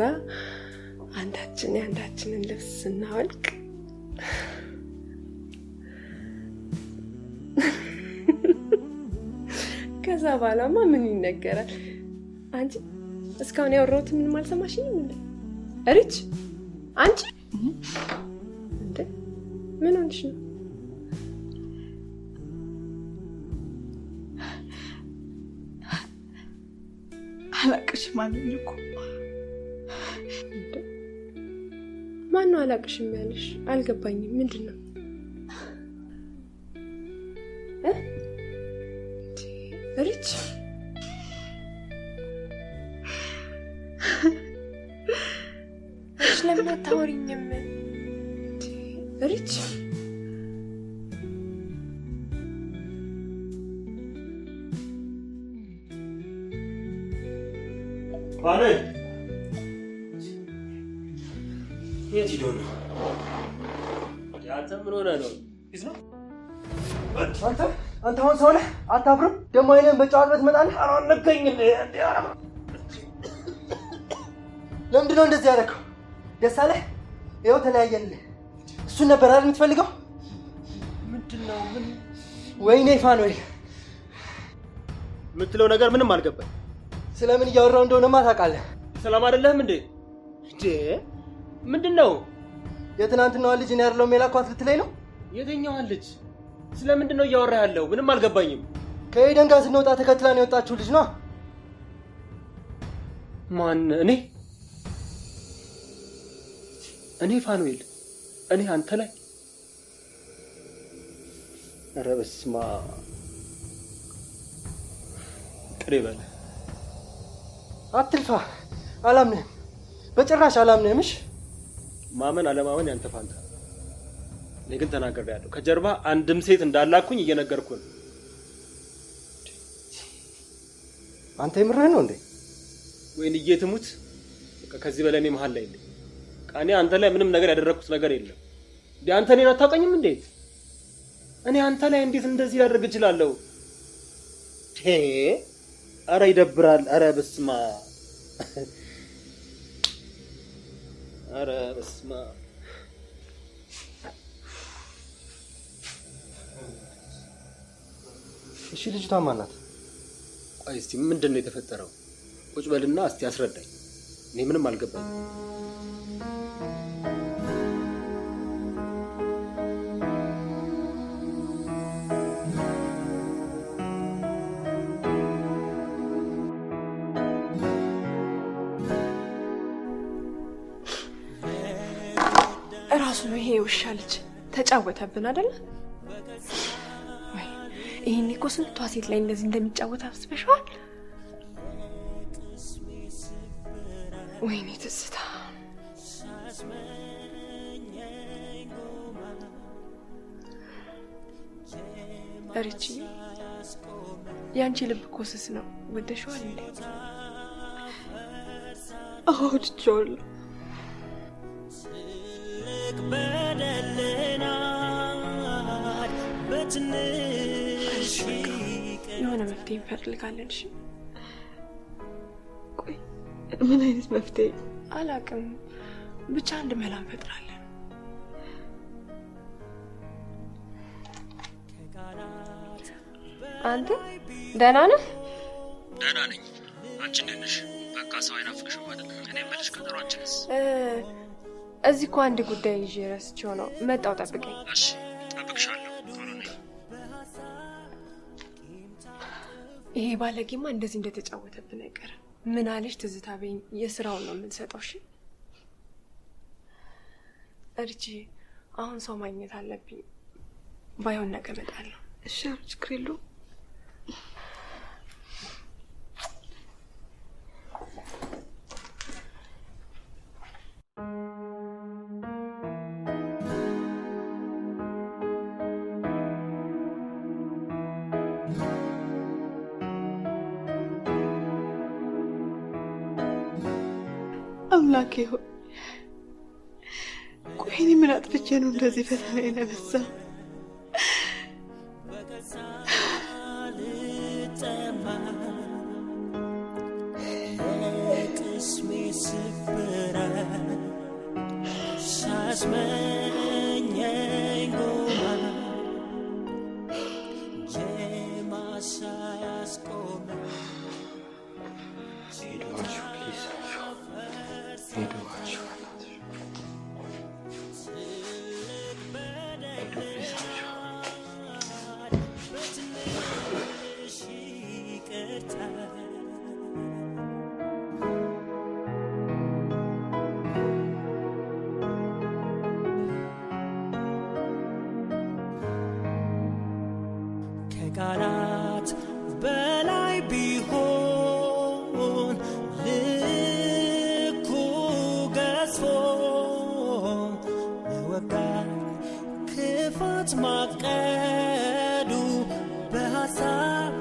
Speaker 9: አንዳችን የአንዳችንን ልብስ ስናወልቅ ከዛ በኋላማ ምን ይነገራል? አንቺ እስካሁን ያወራሁት ምንም አልሰማሽኝም እንዴ? ሪች አንቺ እንዴ ምን ሆነሽ ነው?
Speaker 8: አላቅሽም አለኝ እኮ።
Speaker 9: ማን ነው አላቅሽም ያለሽ? አልገባኝም። ምንድን ነው? ሪች ለምን አታወሪኝም? ሪች
Speaker 1: ባለ የት ሄዶ ነው? ያንተ ምን ሆነ ነው? ይዝ ነው
Speaker 2: አንተ አሁን ሰው ነህ? አታፍርም? ደግሞ አይነን በጨዋታ ትመጣለህ?
Speaker 1: አራነከኝ እንዴ?
Speaker 2: ለምንድን ነው እንደዚህ ያደረከው? ደስ አለህ? ይኸው ተለያየንልህ። እሱን ነበር አይደል የምትፈልገው?
Speaker 1: ምንድነው? ምን
Speaker 2: ወይኔ ፋኖል
Speaker 1: የምትለው ነገር ምንም አልገባኝ።
Speaker 2: ስለምን እያወራው እንደሆነማ ታውቃለህ።
Speaker 1: ሰላም አይደለህም እንዴ? ምንድነው?
Speaker 2: የትናንትናዋ ልጅ እኔ አይደለሁም የላኳት ልትለኝ ነው?
Speaker 1: የትኛዋ ልጅ? ስለምንድነው እያወራህ ያለው? ምንም አልገባኝም።
Speaker 2: ከኤደን ጋር ስንወጣ ተከትላ ነው የወጣችው ልጅ ነው።
Speaker 1: ማን? እኔ ፋኑኤል? እኔ አንተ ላይ? ኧረ በስመ አብ! ቅሬ በለ
Speaker 2: አትልፋ። አላምንህም፣ በጭራሽ አላምንህም። እሺ
Speaker 1: ማመን አለማመን ያንተ ፋንታ። እኔ ግን ተናግሬያለሁ። ከጀርባ አንድም ሴት እንዳላኩኝ እየነገርኩ ነው።
Speaker 2: አንተ የምርህን ነው እንዴ?
Speaker 1: ወይንዬ ትሙት። በቃ ከዚህ በላይ እኔ መሀል ላይ እንዴ? እኔ አንተ ላይ ምንም ነገር ያደረኩት ነገር የለም። እንዴ አንተ እኔን አታውቀኝም እንዴ? እኔ አንተ ላይ እንዴት እንደዚህ ላደርግ እችላለሁ? ኧረ ይደብራል። ኧረ በስመ አብ! ኧረ በስመ አብ!
Speaker 2: እሺ ልጅቷ ማን ናት?
Speaker 1: ቆይ እስቲ ምንድን ነው የተፈጠረው? ቁጭ በልና እስቲ አስረዳኝ። እኔ ምንም አልገባኝም።
Speaker 9: እራሱ ነው ይሄ ውሻ ልጅ ተጫወተብን አይደል? ይሄን እኮ ስንቷ ሴት ላይ እንደዚህ እንደሚጫወት አስበሽዋል? ወይኔ ትዝታ። ሪቺ ያንቺ ልብ እኮ ስስ ነው። ወደሽዋል እንዴ?
Speaker 8: አዎ ወድጄዋለሁ።
Speaker 9: የሆነ መፍትሄ እንፈልጋለን። እሺ
Speaker 8: ቆይ ምን አይነት መፍትሄ?
Speaker 9: አላውቅም፣ ብቻ አንድ መላ እንፈጥራለን። አንተ ደህና ነህ?
Speaker 1: ደህና ነኝ። አንቺ እንዴት ነሽ? በቃ ሰው አይናፍቅሽም ማለት ነው። እኔ የምልሽ ቀጠሯችንስ?
Speaker 9: እዚህ እኮ አንድ ጉዳይ ይዤ ረስቼው ነው። መጣሁ፣ ጠብቀኝ።
Speaker 1: እሺ ጠብቅሻለሁ። ቶሎ ነኝ።
Speaker 9: ይሄ ባለጌማ እንደዚህ እንደተጫወተብን አይቀርም። ምን አለሽ ትዝታ በይኝ። የስራውን ነው የምንሰጠው። እሺ እርጂ፣ አሁን ሰው ማግኘት አለብኝ። ባይሆን ነገ እመጣለሁ።
Speaker 8: እሺ ችግር የለውም። አምላኬ ሆይ ቆይ እኔ ምን አጥፍቼ ነው እንደዚህ ፈተና የበዛ?
Speaker 11: Jema sayas ko ከቃላት በላይ ቢሆን ልኩ ገዝፎ መወጋት ክፋት ማቀዱ በሐሳብ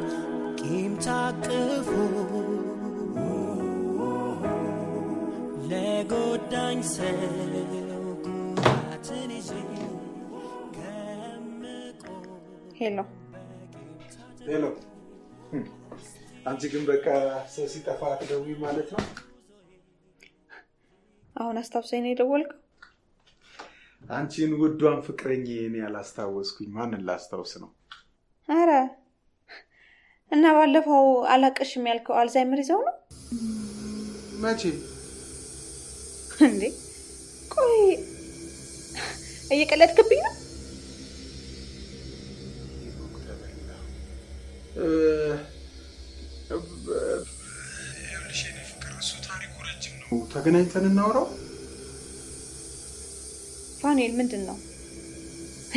Speaker 11: ቂም ታቅፎ ለጎዳኝ ሰው ጉዳትን ይዤ
Speaker 3: ሄሎ
Speaker 10: ሄሎ። አንቺ ግን በቃ ሰው ሲጠፋ አትደውይ ማለት ነው?
Speaker 3: አሁን አስታውሰኝ ነው የደወልከው?
Speaker 10: አንቺን ውዷን ፍቅረኛ እኔ ያላስታወስኩኝ ማንን ላስታውስ ነው?
Speaker 3: አረ እና ባለፈው አላቅሽም ያልከው አልዛይመር ይዘው ነው?
Speaker 10: መቼ
Speaker 3: እንዴ? ቆይ እየቀለድክብኝ ነው?
Speaker 10: ተገናኝተን እናወራው።
Speaker 3: ፋኒል ምንድን ነው?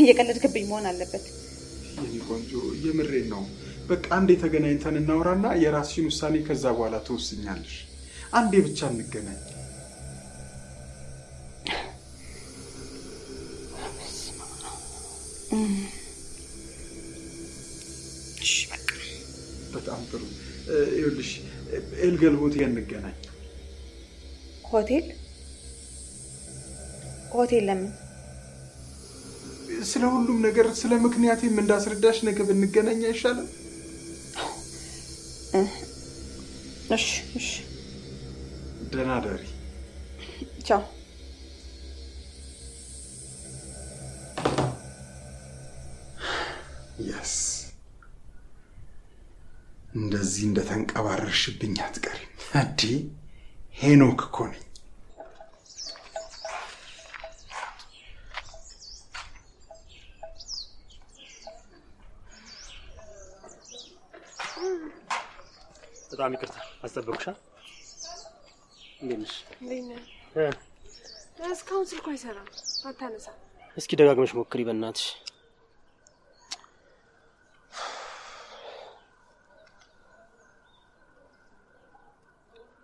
Speaker 3: እየቀለድክብኝ መሆን አለበት።
Speaker 10: የኔ ቆንጆ የምሬን ነው። በቃ አንዴ ተገናኝተን እናወራና የራስሽን ውሳኔ ከዛ በኋላ ትወስኛለሽ። አንዴ ብቻ እንገናኝ።
Speaker 3: እሺ በቃ
Speaker 10: በጣም ጥሩ። ይኸውልሽ ኤልገል ሆቴል እንገናኝ።
Speaker 3: ሆቴል? ሆቴል ለምን?
Speaker 10: ስለ ሁሉም ነገር ስለ ምክንያቴም እንዳስረዳሽ ነገ ብንገናኝ አይሻልም?
Speaker 3: እሺ እሺ።
Speaker 10: ደህና ደሪ።
Speaker 3: ቻው።
Speaker 10: የስ እንደዚህ እንደተንቀባረርሽብኝ አትቀሪም። አዲ ሄኖክ እኮ ነኝ።
Speaker 1: በጣም ይቅርታ አስጠበቅሻ። እንዴት ነሽ?
Speaker 9: እስካሁን ስልኩ አይሰራም፣ አታነሳ።
Speaker 1: እስኪ ደጋግመሽ ሞክሪ በእናትሽ።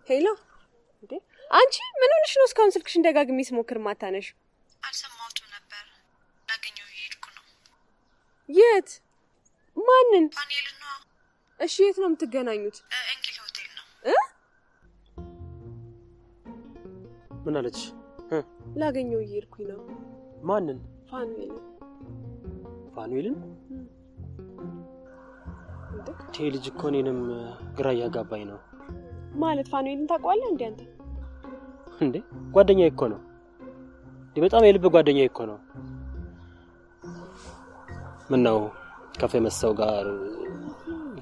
Speaker 9: ሄሎ፣ እንዴ አንቺ ምን ሆነሽ ነው? እስካሁን ስልክሽን ደጋግሜ ስሞክር ማታነሽ?
Speaker 3: አልሰማሁትም ነበር። ላገኘው እየሄድኩ ነው።
Speaker 9: የት? ማንን?
Speaker 3: ፋኒል ነው።
Speaker 9: እሺ የት ነው የምትገናኙት?
Speaker 3: እንግሊዝ ሆቴል ነው።
Speaker 1: ምን አለች?
Speaker 9: ላገኘው እየሄድኩኝ ነው።
Speaker 1: ማንን?
Speaker 9: ፋኑኤልን።
Speaker 1: ፋኑኤልን? ይሄ ልጅ እኮ እኔንም ግራ እያጋባኝ ነው።
Speaker 9: ማለት ፋኑኤልን ታውቀዋለህ እንዴ አንተ?
Speaker 1: እንዴ ጓደኛዬ እኮ ነው። በጣም የልብ ጓደኛዬ እኮ ነው። ምን ነው ከፌ መሰው ጋር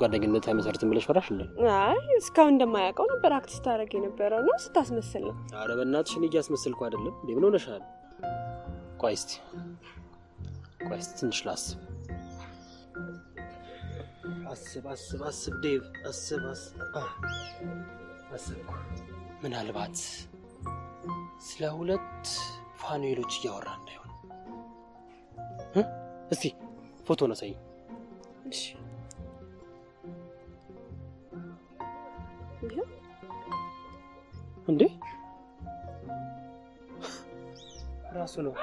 Speaker 1: ጓደኝነት አይመሰርትም ብለሽ ፈራሽ እንዴ?
Speaker 9: አይ እስካሁን እንደማያውቀው ነበር አክት ስታደርግ የነበረው ነው። ስታስመስል ነው።
Speaker 1: ኧረ በእናትሽ እኔ እያስመሰልኩ አይደለም። እንዴ ምን ሆነሻል? ቆይ እስቲ ትንሽ ላስብ። አስብ ዴቭ፣ አስብ። ምናልባት ስለ ሁለት ፋኑኤሎች እያወራ እንዳይሆን። እስቲ ፎቶ ነው ሳይ።
Speaker 9: እሺ
Speaker 1: እንዴ ራሱ ነው።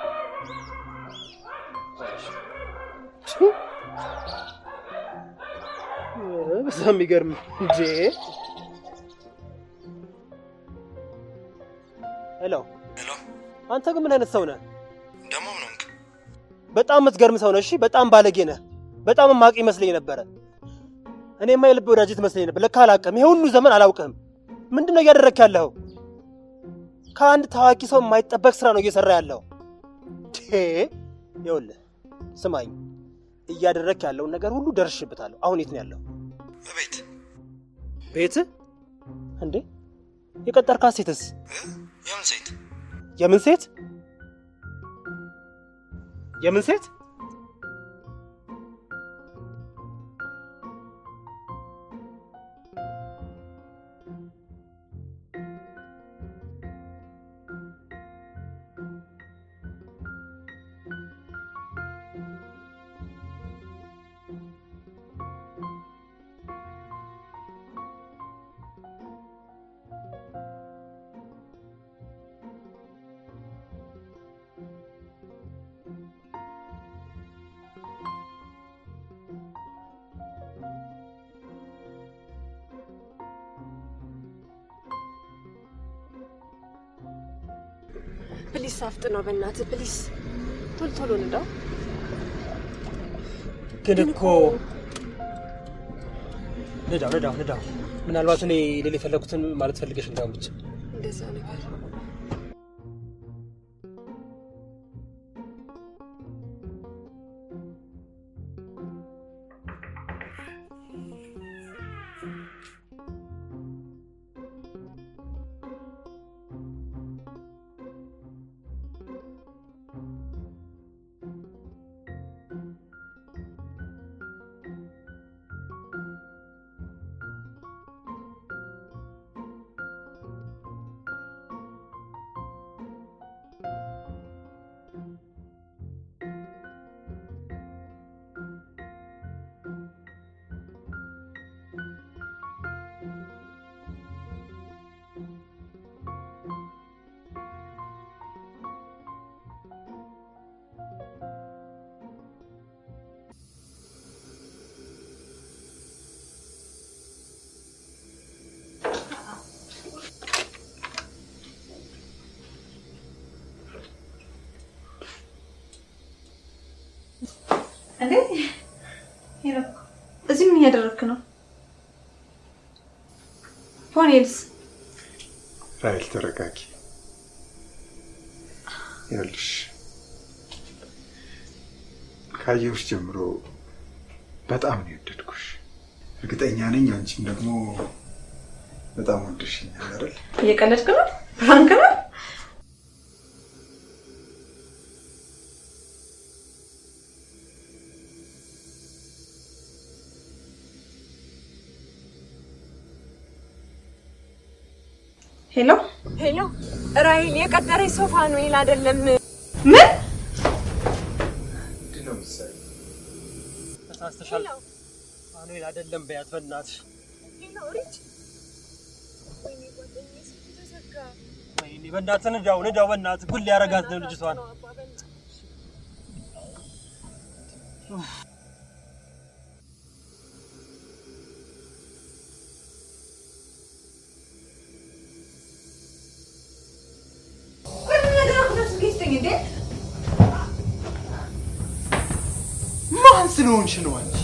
Speaker 1: በጣም የሚገርም እንዴ። ሄሎ፣ አንተ ግን ምን አይነት ሰው ነህ?
Speaker 12: ደሞ ምን ሆንክ?
Speaker 1: በጣም የምትገርም ሰው ነህ። እሺ በጣም ባለጌ ነህ። በጣም ማቂ መስለኝ ነበረ። እኔማ የልብ ወዳጅ መስለኝ ነበር። ለካ አላውቅም። ይሄ ሁሉ ዘመን አላውቅም። ምንድነው እያደረክ ያለው? ከአንድ ታዋቂ ሰው የማይጠበቅ ስራ ነው እየሰራ ያለው። ይኸውልህ ስማኝ፣ እያደረክ ያለውን ነገር ሁሉ ደርሽበታለሁ። አሁን የት ነው ያለው? ቤት? እንዴ የቀጠርካት ሴትስ?
Speaker 12: የምን ሴት?
Speaker 1: የምን ሴት?
Speaker 9: ፕሊስ አፍጥነው በእናትህ ፕሊስ። ቶሎ ቶሎ ንዳው።
Speaker 1: ግን እኮ ንዳው ምናልባት እኔ ሌላ የፈለኩትን ማለት ፈልገሽ እንዳውም ብቻ
Speaker 9: እንደዛ ነገር
Speaker 3: እንዴ ሄሎ፣ እዚህ ምን እያደረግክ ነው? ፖኔልስ
Speaker 10: ራይል ተረጋጊ። ይኸውልሽ ካየሁሽ ጀምሮ በጣም ነው የወደድኩሽ። እርግጠኛ ነኝ አንቺም ደግሞ በጣም ወደድሽኛል አይደል?
Speaker 3: እየቀለድክ ነው? ፍራንክ ነው?
Speaker 9: ሄሎ ራይል የቀጠረኝ ሶፋ ነው ይል አይደለም።
Speaker 3: ምን
Speaker 10: ነው ምሳሌ
Speaker 1: ተሳስተሻል። አኑኤል አይደለም በያት በእናትሽ።
Speaker 9: ሄሎ ሪች ወይኔ ጓደኛዬ ተዘጋ።
Speaker 1: ወይኔ በእናትህ ንዳው በእናትህ ጉድ ሊያረጋት ነው ልጅቷን።
Speaker 10: ማን ስለሆንሽ ነው አንቺ?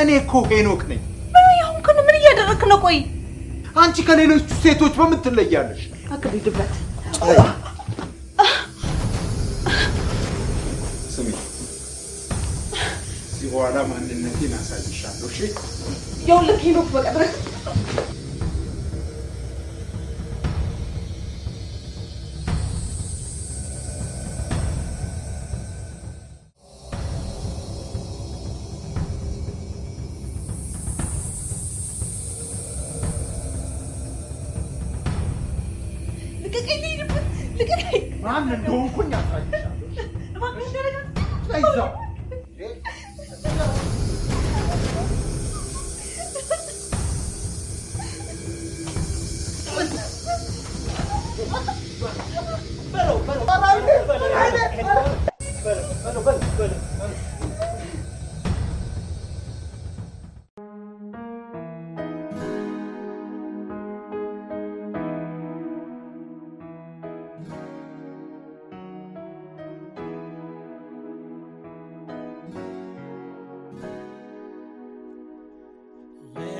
Speaker 10: እኔ እኮ ሄኖክ ነኝ።
Speaker 3: ምን እያደረግክ ነው? ቆይ
Speaker 10: አንቺ ከሌሎች ሴቶች በምን ትለያለሽ?
Speaker 3: አክብድበት።
Speaker 10: ስሚ፣ እዚህ በኋላ ማንነቴን አሳይሻለሁ። እሺ?
Speaker 3: ይኸውልህ ሄኖክ በቀጥታ
Speaker 10: ማን እንደሆንኩኝ አሳይሻለሁ። አይዞህ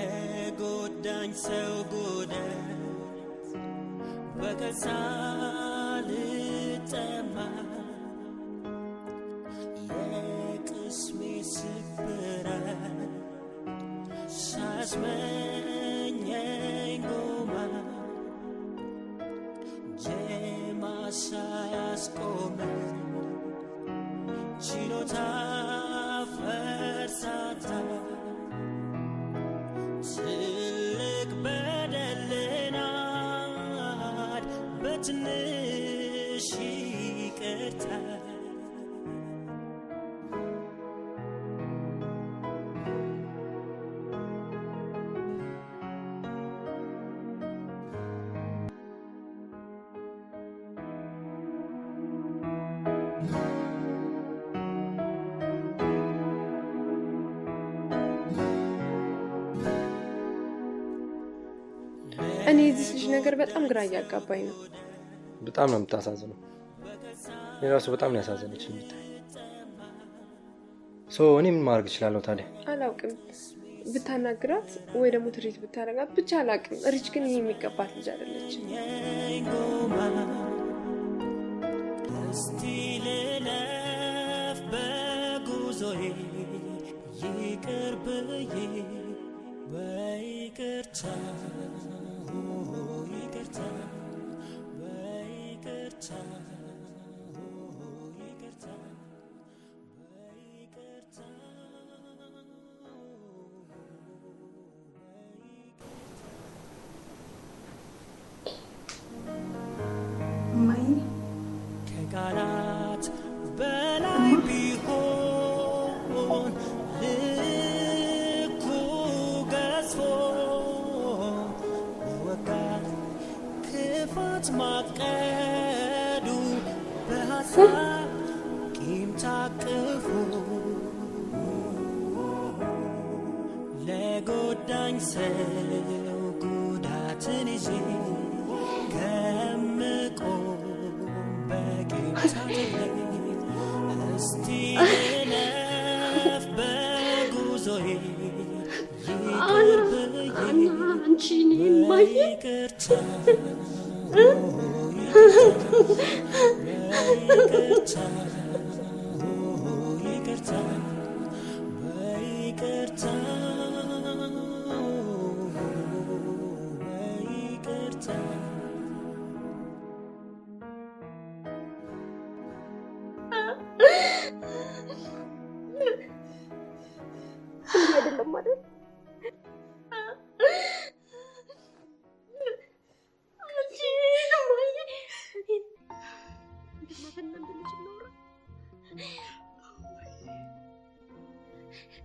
Speaker 11: ለጎዳኝ ሰው ጉዳት በገዛ ልጠማ የቅስሜ ስብራት ሳስመኘኝ ጎማ ጀማ ሳያስቆመኝ ችሎታ ፈርሳታ ትልቅ በደልናት በትንሽ ይቅርታ
Speaker 9: እኔ እዚህ ልጅ ነገር በጣም ግራ እያጋባኝ ነው።
Speaker 2: በጣም ነው የምታሳዝነው። የራሱ በጣም ነው ያሳዘነችኝ። እኔ ምን ማድረግ እችላለሁ ታዲያ?
Speaker 9: አላውቅም። ብታናግራት ወይ ደግሞ ትሪት ብታረጋት ብቻ አላውቅም። ሪች ግን ይሄ የሚገባት ልጅ አይደለችም።
Speaker 11: እስቲ ልለፍ በጉዞዬ ይቅር ብዬ በይቅርታ ይቅርታ በይቅርታ ይቅርታ ከቃላት በላይ ቢሆን ልኩ ገዝፎ በወጋት ክፋት ማቀዱ በሀሳብ ቂም ታቅፎ ለጎዳኝ ሰው ጉዳትን ይዤ ከምቆም እስቲ ልለፍ በጉዞዬ ይቅር ብዬ በይቅርታ ይቅርታ በይቅርታ በይቅርታ
Speaker 5: አይደለም ማለት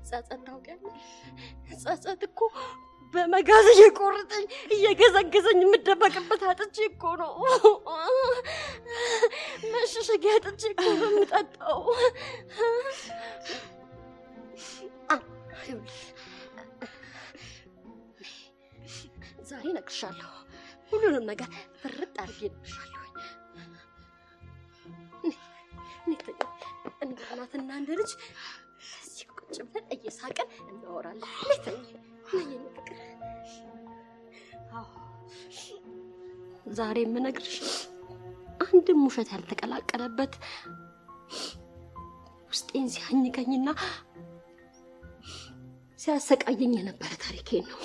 Speaker 5: ጸጸት ታውቂያለሽ? ጸጸት እኮ በመጋዝ እየቆረጠኝ እየገዘገዘኝ የምደበቅበት አጥቼ እኮ ነው። መሸሸጊያ አጥቼ እኮ ነው የምጠጣው። ዛሬ እነግርሻለሁ፣ ሁሉንም ነገር ፍርጥ አድርጌ እነግርሻለሁ። እናትና እንደ ልጅ እዚህ ቁጭ ብለን እየሳቅን እናወራለን። ፍቅር ዛሬ የምነግርሽ አንድም ውሸት ያልተቀላቀለበት ውስጤን ሲያኝከኝና ሲያሰቃየኝ የነበረ ታሪኬን ነው።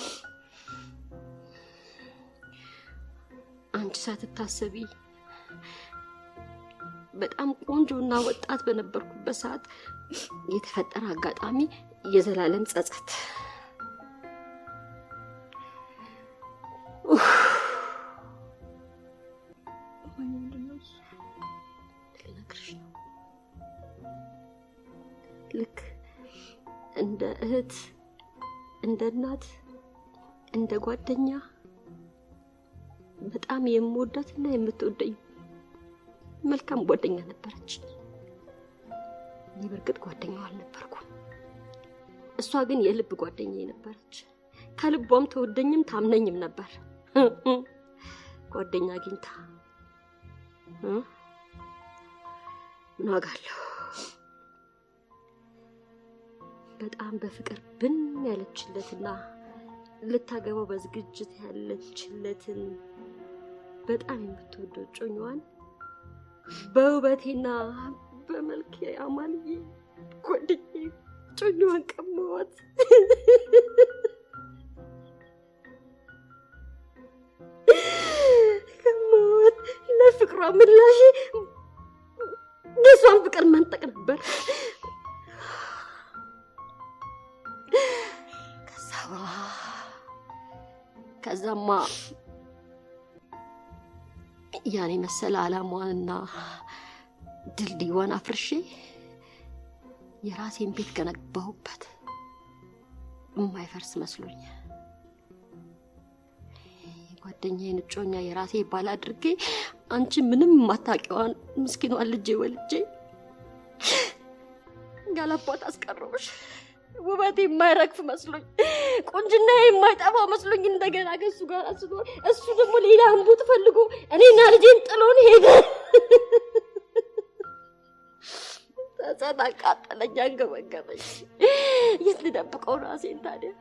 Speaker 5: አንቺ ሳትታሰቢ በጣም ቆንጆና ወጣት በነበርኩበት ሰዓት የተፈጠረ አጋጣሚ የዘላለም ጸጸት። ልክ እንደ እህት፣ እንደ እናት፣ እንደ ጓደኛ በጣም የምወዳትና የምትወደኝ መልካም ጓደኛ ነበረች። እኔ በርግጥ ጓደኛዋ አልነበርኩም። እሷ ግን የልብ ጓደኛዬ ነበረች። ከልቧም ተወደኝም ታምነኝም ነበር። ጓደኛ አግኝታ ምን ዋጋ አለው? በጣም በፍቅር ብን ያለችለትና ልታገባው በዝግጅት ያለችለትን በጣም የምትወደው ጮኛዋን በውበቴና በመልኬ አማልዬ ጓደኛዬ ጮኛዋን ቀማዋት። ቀማዋት። ለፍቅሯ ምላሽ የሷን ፍቅር መንጠቅ ነበር። ከዛማ ያኔ መሰለ አላማዋንና ድልድይዋን አፍርሼ የራሴን ቤት ገነባሁበት። የማይፈርስ መስሎኝ ጓደኛዬን እጮኛ የራሴ ባል አድርጌ አንቺ ምንም ማታውቂዋን ምስኪኗን ልጄ ወልጄ ያላባት አስቀረውሽ። ውበቴ የማይረግፍ መስሎኝ ቁንጅና የማይጠፋ መስሎኝ እንደገና ከሱ ጋር ስኖር እሱ ደግሞ ሌላ እንቡጥ ፈልጎ እኔና ልጄን ጥሎን ሄደ። ተቃጠለኝ፣ አንገበገበኝ። የት ልደብቀው ራሴን ታዲያ?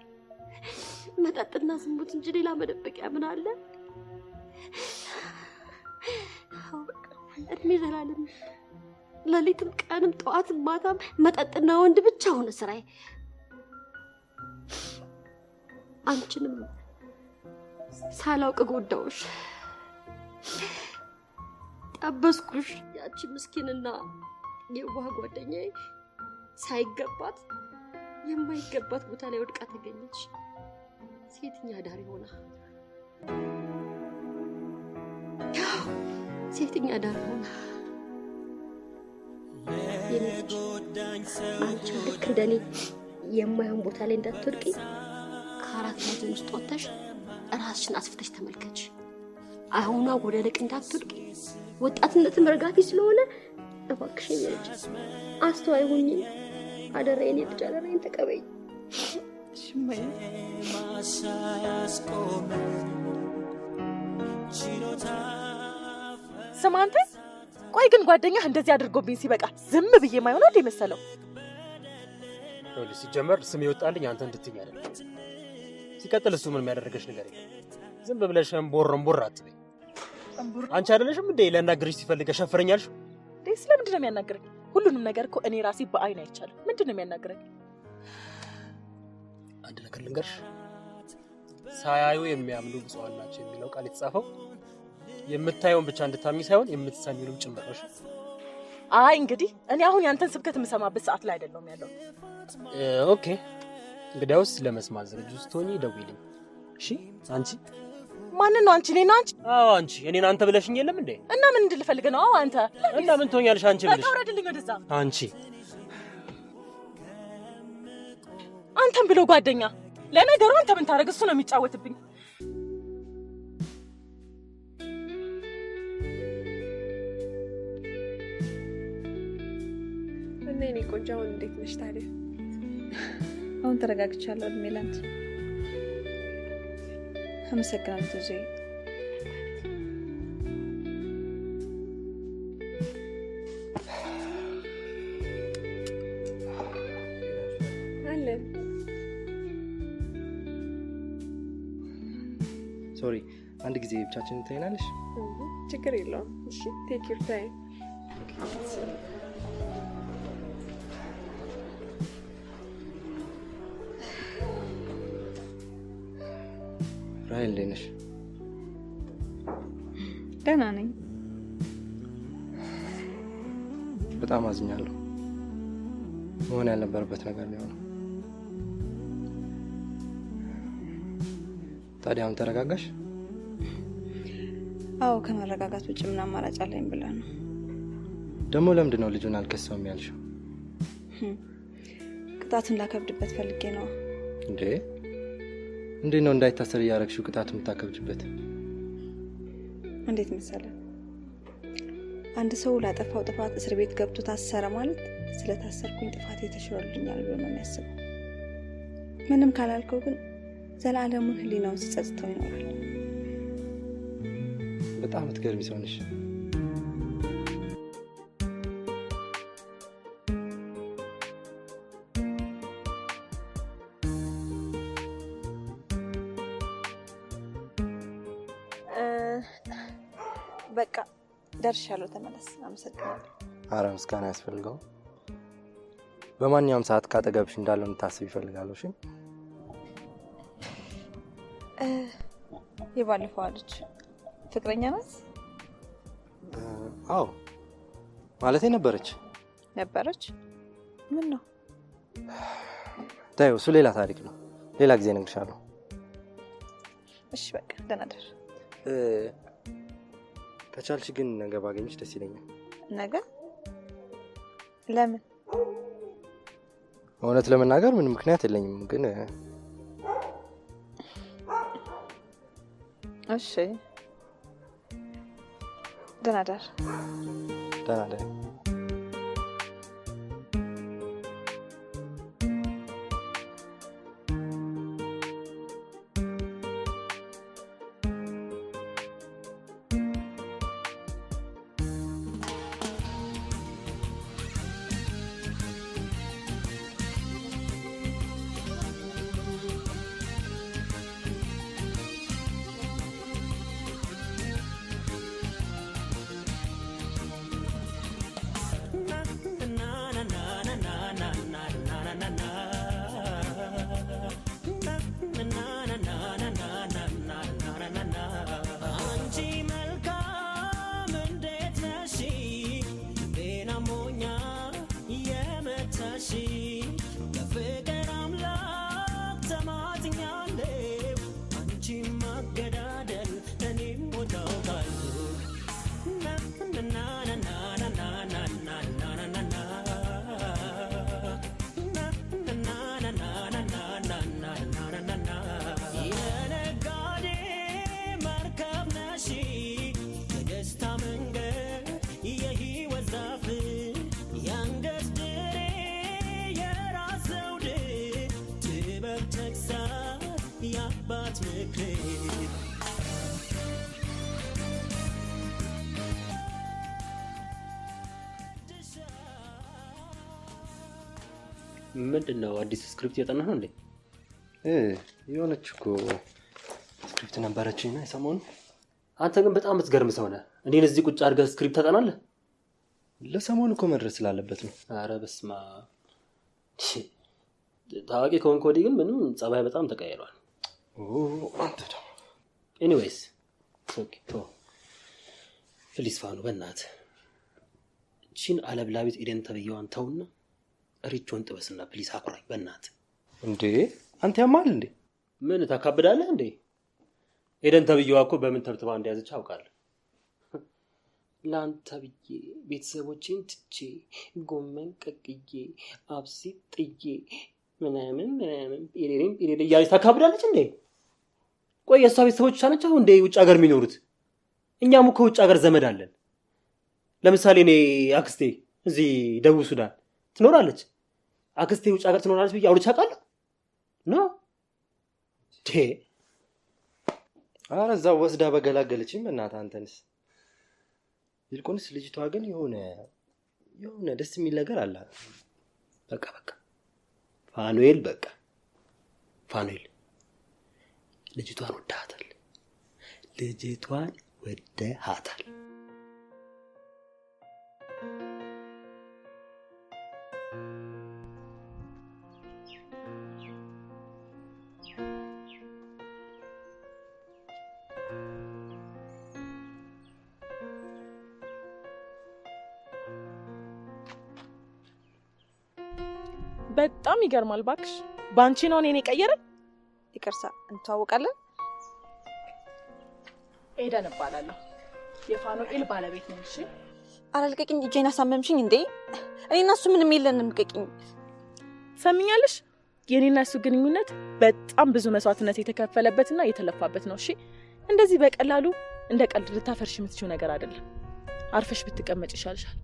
Speaker 5: መጠጥና ዝሙት እንጂ ሌላ መደበቂያ ምን አለ? እድሜ ዘላለም ሌሊትም ቀንም ጠዋትም ማታም መጠጥና ወንድ ብቻ ሆነ ስራዬ። አንቺንም ሳላውቅ ጎዳውሽ፣ ጠበስኩሽ። ያቺ ምስኪንና የዋህ ጓደኛዬ ሳይገባት የማይገባት ቦታ ላይ ወድቃ ተገኘች። ሴተኛ አዳሪ ሆና ሴተኛ አዳሪ ሆና አንቺ ልክ እንደኔ የማይሆን ቦታ ላይ እንዳትወድቂ ከአራት ማዕዘን ውስጥ ወጥተሽ ራስሽን አስፍተሽ ተመልከች። አሁኗ ወደ ልቅ እንዳትወድቂ። ወጣትነትም ረጋፊ ስለሆነ እባክሽ ልጅ አስተዋይ ሁኚ። አደራዬን ልጅ አደራዬን ተቀበይ። ሽማይ
Speaker 4: ስማ አንተ፣ ቆይ ግን ጓደኛህ እንደዚህ አድርጎብኝ ሲበቃ ዝም ብዬ ማይሆን እንደ መሰለው?
Speaker 1: ሲጀመር ስም ይወጣልኝ አንተ እንድትኝ አይደል? ሲቀጥል እሱ ምን የሚያደርገሽ ነገር የለም። ዝም ብለሽ እምቦር አትበይ። አንቺ አይደለሽም እንዴ ለናግርሽ ሲፈልግ ሸፍረኛልሽ?
Speaker 4: ስለምንድን ነው የሚያናግረኝ? ሁሉንም ነገር እኮ እኔ ራሴ በአይን አይቻለሁ። ምንድን ነው የሚያናግረኝ?
Speaker 1: አንድ ነገር ልንገርሽ፣ ሳያዩ የሚያምኑ ብፁዓን ናቸው የሚለው ቃል የተጻፈው የምታየውን ብቻ እንድታምኚ ሳይሆን የምትሰሚውንም ጭምር ነው።
Speaker 4: አይ እንግዲህ እኔ አሁን ያንተን ስብከት የምሰማበት ሰዓት ላይ አይደለም ያለው።
Speaker 1: ኦኬ፣ እንግዲያውስ ለመስማት ዝግጁ ስትሆኚ ደውይልኝ። እሺ? አንቺ
Speaker 4: ማንን ነው አንቺ? እኔ ነው አንቺ?
Speaker 1: አዎ አንቺ። እኔን አንተ ብለሽኝ የለም እንዴ?
Speaker 4: እና ምን እንድልፈልግ ነው? አዎ አንተ።
Speaker 1: እና ምን ትሆኛለሽ አንቺ ብለሽ?
Speaker 4: ተወረድልኝ ወደዛ።
Speaker 1: አንቺ
Speaker 4: አንተም ብሎ ጓደኛ። ለነገሩ አንተ ምን ታረግ? እሱ ነው የሚጫወትብኝ።
Speaker 9: እና እኔ ቆንጆ አሁን እንዴት ነሽ ታዲያ?
Speaker 3: አሁን ተረጋግቻለሁ። ሜላንት አመሰግናለሁ ትዙይ።
Speaker 2: ሶሪ፣ አንድ ጊዜ ብቻችንን ትይናለሽ?
Speaker 9: ችግር የለውም። እሺ፣ ቴክ ዩር ታይም።
Speaker 2: ራይል እንዴት ነሽ?
Speaker 3: ደህና ነኝ።
Speaker 2: በጣም አዝኛለሁ። መሆን ያልነበረበት ነገር ነው። ታዲያ አሁን ተረጋጋሽ?
Speaker 3: አዎ፣ ከመረጋጋት ውጭ ምን አማራጭ አለኝ ብላ ነው።
Speaker 2: ደግሞ ለምንድን ነው ልጁን አልከሰውም ያልሽው?
Speaker 3: ቅጣቱን ላከብድበት ፈልጌ ነው።
Speaker 2: እንዴት ነው እንዳይታሰር እያረግሽው ቅጣቱን የምታከብጅበት?
Speaker 3: እንዴት መሰለ፣ አንድ ሰው ላጠፋው ጥፋት እስር ቤት ገብቶ ታሰረ ማለት ስለታሰርኩኝ ጥፋት የተሽሮልኛል ብሎ ነው የሚያስበው። ምንም ካላልከው ግን ዘላለሙን ህሊናውን ሲጸጽተው ይኖራል።
Speaker 2: በጣም ትገርሚ ሰው ነሽ።
Speaker 3: በቃ ደርሻለሁ፣ ተመለስ። አመሰግናለሁ።
Speaker 2: ኧረ ምስጋና ያስፈልገው። በማንኛውም ሰዓት ካጠገብሽ እንዳለው እንድታስብ ይፈልጋለሁ። እሺ?
Speaker 3: የባለፈው ልጅ ፍቅረኛ ናት?
Speaker 2: አዎ፣ ማለቴ ነበረች።
Speaker 3: ምን ነው?
Speaker 2: ታዩ፣ እሱ ሌላ ታሪክ ነው። ሌላ ጊዜ እነግርሻለሁ።
Speaker 3: እሺ በቃ ደህና ደር።
Speaker 2: ከቻልሽ ግን ነገ ባገኝሽ ደስ ይለኛል።
Speaker 3: ነገ? ለምን?
Speaker 2: እውነት ለመናገር ምንም ምክንያት የለኝም፣ ግን
Speaker 3: እሺ ደህና ደር።
Speaker 2: ደህና ደር።
Speaker 1: ምንድነው አዲስ ስክሪፕት እያጠናህ ነው እንዴ?
Speaker 2: የሆነች እኮ ስክሪፕት ነበረችኝና የሰሞኑን።
Speaker 1: አንተ ግን በጣም የምትገርም ሰው ነህ። እኔን እዚህ ቁጭ አድርገህ ስክሪፕት ታጠናለህ?
Speaker 2: ለሰሞኑ እኮ መድረስ ስላለበት ነው።
Speaker 1: ኧረ በስመ አብ። ታዋቂ ከሆንክ ወዲህ ግን ምንም ጸባይ በጣም ተቀይሯል።
Speaker 2: አንተ ደግሞ
Speaker 1: ኤኒዌይስ ኦኬ ቶ ፕሊስ ፋኑ በእናትህ እቺን አለብላቢት ኤደን ተብዬዋን ተውና ሪቾን ጥበስና ፕሊስ አኩራኝ በእናትህ።
Speaker 2: እንዴ አንተ ያማል እንዴ?
Speaker 1: ምን ታካብዳለህ እንዴ? ኤደን ተብዬዋ እኮ በምን ተብትባ እንደያዘች አውቃለሁ። ለአንተ ብዬ ቤተሰቦቼን ትቼ ጎመን ቀቅዬ አብሲት ጥዬ ምናምን ጴሬሬን ጴሬሬ እያለች ታካብዳለች እንዴ? ቆይ የእሷ ቤተሰቦች ናቸው እንዴ ውጭ ሀገር የሚኖሩት? እኛም እኮ ውጭ ሀገር ዘመድ አለን። ለምሳሌ እኔ አክስቴ እዚህ ደቡብ ሱዳን ትኖራለች። አክስቴ ውጭ ሀገር ትኖራለች ብዬ አውርቼ አውቃለሁ? ኖ
Speaker 2: ኧረ እዛው ወስዳ በገላገለችኝ በእናትህ። አንተንስ ይልቁንስ ልጅቷ ግን የሆነ ደስ የሚል ነገር አላት።
Speaker 1: በቃ ፋኑኤል ፋኑኤል ልጅቷን ወደሃታል።
Speaker 4: በጣም ይገርማል ባክሽ። ባንቺ ነው እኔን የቀየረኝ።
Speaker 3: ይቅርታ እንተዋወቃለን?
Speaker 4: ኤደን እባላለሁ። የፋኑኤል ባለቤት ነኝ። እሺ
Speaker 3: አላልቀቂኝ። እጄን አሳመምሽኝ እንዴ? እኔና እሱ ምንም የለንም። ልቀቂኝ።
Speaker 4: ሰምኛለሽ? የኔና እሱ ግንኙነት በጣም ብዙ መስዋዕትነት የተከፈለበትና የተለፋበት ነው። እሺ እንደዚህ በቀላሉ እንደ ቀልድ ልታፈርሽ የምትችው ነገር አይደለም። አርፈሽ ብትቀመጭ ይሻልሻል።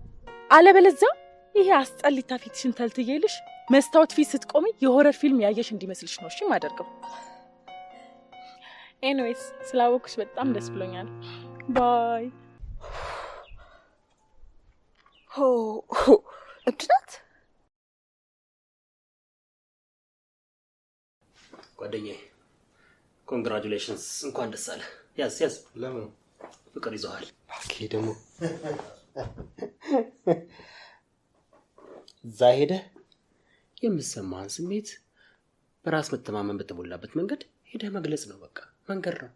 Speaker 4: አለበለዚያ ይሄ አስጠሊታ ፊትሽን ተልትዬልሽ መስታወት ፊት ስትቆሚ የሆረር ፊልም ያየሽ እንዲመስልሽ ነው እሺ ማደርገው። ኤኒዌይስ ስላወቅሽ በጣም ደስ ብሎኛል። ባይ።
Speaker 3: እብድናት
Speaker 1: ጓደኛዬ ኮንግራቹሌሽንስ፣ እንኳን ደስ አለ። ያዝ
Speaker 2: ለምን
Speaker 1: ፍቅር ይዘዋል?
Speaker 2: ኦኬ ደግሞ
Speaker 1: እዛ ሄደህ የምትሰማህን ስሜት በራስ መተማመን በተሞላበት መንገድ ሄደህ መግለጽ ነው። በቃ መንገድ ነው።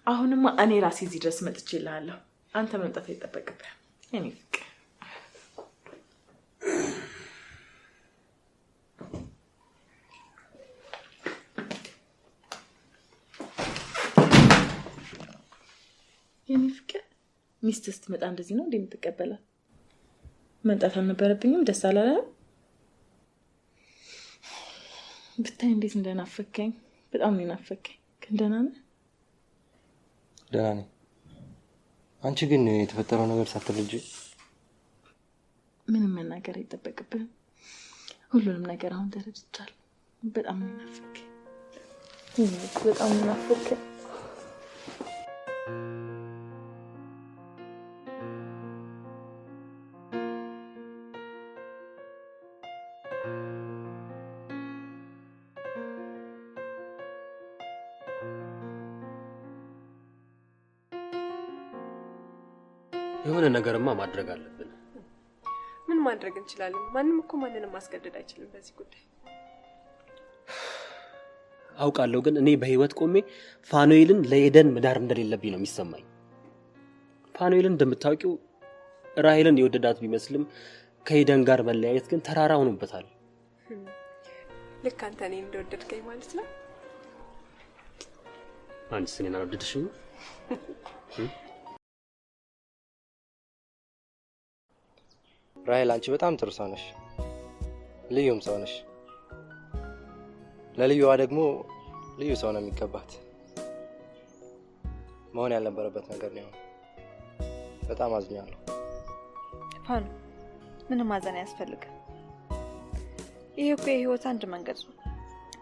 Speaker 4: አሁንማ እኔ ራሴ እዚህ ድረስ መጥቼልሃለሁ። አንተ መምጣት አይጠበቅብህ። እኔ ፍቅር ሚስትህ ስትመጣ እንደዚህ ነው እንደምትቀበላት? መምጣት አልነበረብኝም? ደስ አላለህም? ብታይ እንዴት እንደናፈከኝ። በጣም ነው ናፈከኝ። ግን ደህና ነህ?
Speaker 2: ደህና ነኝ። አንቺ ግን የተፈጠረው ነገር ሳትረጂ
Speaker 4: ምንም መናገር አይጠበቅብህም። ሁሉንም ነገር አሁን ተረድቻለሁ። በጣም ነው ናፈከኝ። በጣም ነው ናፈከኝ።
Speaker 1: የሆነ ነገርማ ማድረግ አለብን።
Speaker 9: ምን ማድረግ እንችላለን? ማንም እኮ ማንንም ማስገደድ አይችልም በዚህ ጉዳይ።
Speaker 1: አውቃለሁ፣ ግን እኔ በህይወት ቆሜ ፋኑኤልን ለኤደን መዳር እንደሌለብኝ ነው የሚሰማኝ። ፋኑኤልን እንደምታውቂው ራሄልን የወደዳት ቢመስልም ከኤደን ጋር መለያየት ግን ተራራ ሆኖበታል።
Speaker 9: ልክ አንተ እኔን እንደወደድከኝ ማለት ነው።
Speaker 1: አንቺ እኔን አልወደድሽም?
Speaker 2: ራሄል አንቺ በጣም ጥሩ ሰው ነሽ፣ ልዩም ሰው ነሽ። ለልዩዋ ደግሞ ልዩ ሰው ነው የሚገባት። መሆን ያልነበረበት ነገር ነው። በጣም አዝኛለሁ።
Speaker 3: ፋኑ ምንም ማዘን አያስፈልግም። ይሄ እኮ የህይወት አንድ መንገድ ነው።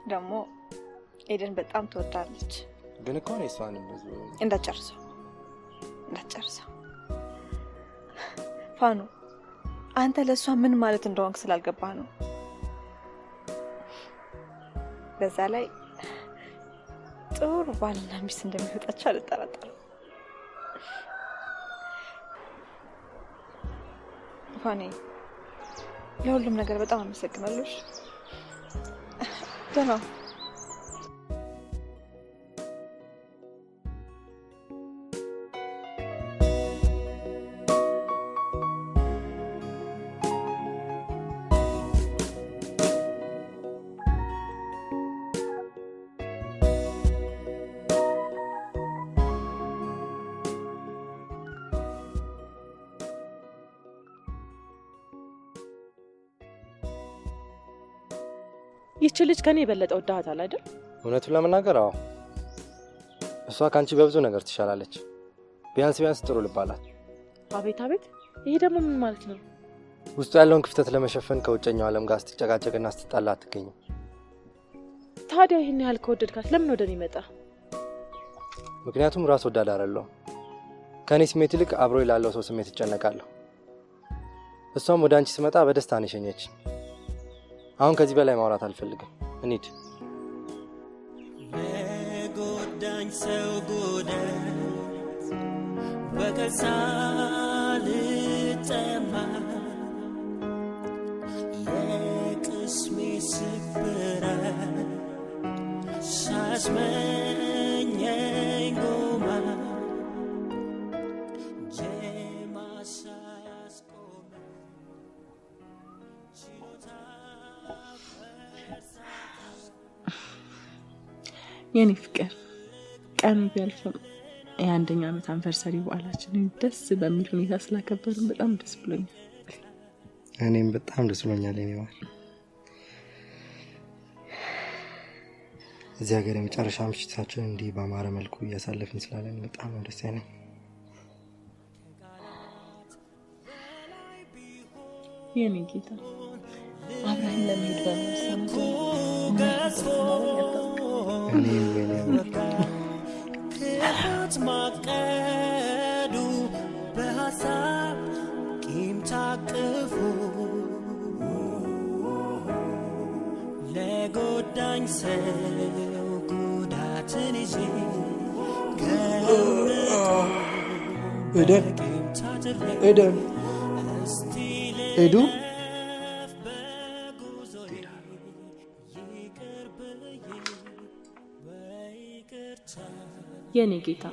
Speaker 3: ደግሞ ኤደን በጣም ትወዳለች።
Speaker 2: ግን እኮ ነው እሷን ብዙ
Speaker 3: እንዳጨርሰው ፋኑ አንተ ለሷ ምን ማለት እንደሆንክ ስላልገባህ ነው። በዛ ላይ ጥሩ ባልና ሚስት እንደሚወጣቸው አልጠራጠርም። ፋኒ ለሁሉም ነገር በጣም አመሰግናለሁ። ደህና
Speaker 4: ይቺ ልጅ ከኔ የበለጠ ወዳታል አይደል?
Speaker 2: እውነቱን ለመናገር አዎ፣ እሷ ካንቺ በብዙ ነገር ትሻላለች። ቢያንስ ጥሩ ልባላት።
Speaker 4: አቤት አቤት! ይሄ ደግሞ ምን ማለት ነው?
Speaker 2: ውስጡ ያለውን ክፍተት ለመሸፈን ከውጨኛው ዓለም ጋር ስትጨቃጨቅና ስትጣላ አትገኝም።
Speaker 4: ታዲያ ይሄን ያህል ከወደድካት ለምን ወደኔ መጣ?
Speaker 2: ምክንያቱም ራስ ወዳድ አይደለሁም። ከኔ ስሜት ይልቅ አብሮ ላለው ሰው ስሜት እጨነቃለሁ። እሷም ወደ አንቺ ስመጣ በደስታ ነው የሸኘች። አሁን ከዚህ በላይ ማውራት አልፈልግም። እንሂድ።
Speaker 11: ለጎዳኝ ሰው ጉዳት በከሳል ተማ የቅስሜ ስብራት ሳስመኘኝ ጎማ
Speaker 4: የኔ ፍቅር ቀኑ ቢያልፍም የአንደኛ ዓመት አንቨርሰሪ በዓላችንን ደስ በሚል ሁኔታ ስላከበርን በጣም ደስ ብሎኛል።
Speaker 2: እኔም በጣም ደስ ብሎኛል። የኔ ባል እዚህ ሀገር የመጨረሻ ምሽታችንን እንዲህ በአማረ መልኩ እያሳለፍን ስላለን በጣም ደስ ያለኝ።
Speaker 4: የኔ ጌታ አብረን ለመሄድ በመሰንበት
Speaker 11: ክፋት ማቀዱ በሀሳብ ቂም ታቅፉ ለጎዳኝ ሰው ጉዳትን ይዤ
Speaker 2: ኤደን ኤዱ
Speaker 4: የኔ ጌታ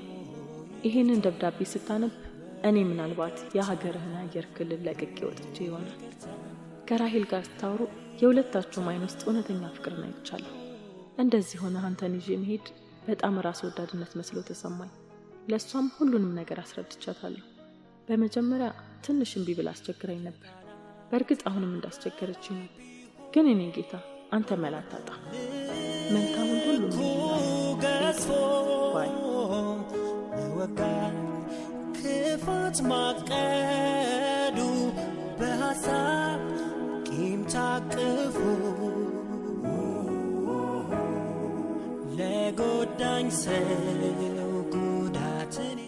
Speaker 4: ይሄንን ደብዳቤ ስታነብ እኔ ምናልባት የሀገርህን አየር ክልል ለቅቄ ወጥቼ ይሆናል። ከራሄል ጋር ስታወሩ የሁለታችሁም አይን ውስጥ እውነተኛ ፍቅርን አይቻለሁ። እንደዚህ ሆነ አንተን ይዤ መሄድ በጣም ራስ ወዳድነት መስሎ ተሰማኝ። ለሷም ሁሉንም ነገር አስረድቻታለሁ። በመጀመሪያ ትንሽ እምቢ ብላ አስቸግረኝ ነበር። በእርግጥ አሁንም እንዳስቸገረችኝ ነው። ግን እኔ ጌታ አንተ መላታጣ መልካሙን ሁሉ
Speaker 11: ክፋት ማቀዱ በሀሳብ ቂም ታቅፉ ለጎዳኝ ሰው ጉዳትን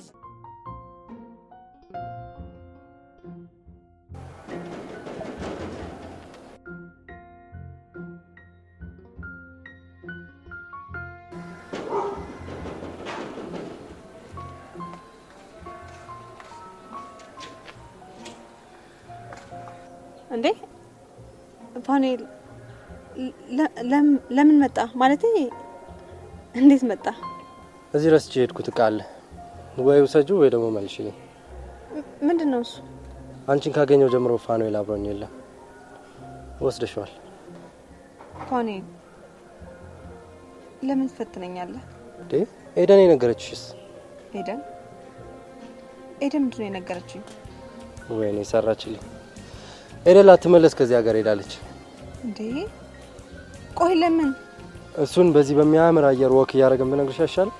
Speaker 3: እንዴ ፋኒል ለምን መጣ? ማለት እንዴት መጣ?
Speaker 2: እዚህ ረስቼ ሄድኩት ዕቃ አለ ወይ ውሰጂው ወይ ደግሞ መልሽልኝ።
Speaker 3: ምንድነው እሱ?
Speaker 2: አንቺን ካገኘው ጀምሮ ፋኒል አብሮኝ የለም። ወስደሽዋል።
Speaker 3: ፋኒል ለምን ትፈትነኛለህ?
Speaker 2: እንዴ ኤደን የነገረችሽስ?
Speaker 3: ኤደን ምንድነው የነገረችኝ?
Speaker 2: ወይኔ ሰራችልኝ። ኤደን ላትመለስ ከዚህ ሀገር ሄዳለች።
Speaker 3: እንዴ ቆይ ለምን?
Speaker 2: እሱን በዚህ በሚያምር አየር ወክ እያደረገን ብነግርሽ ያሻል።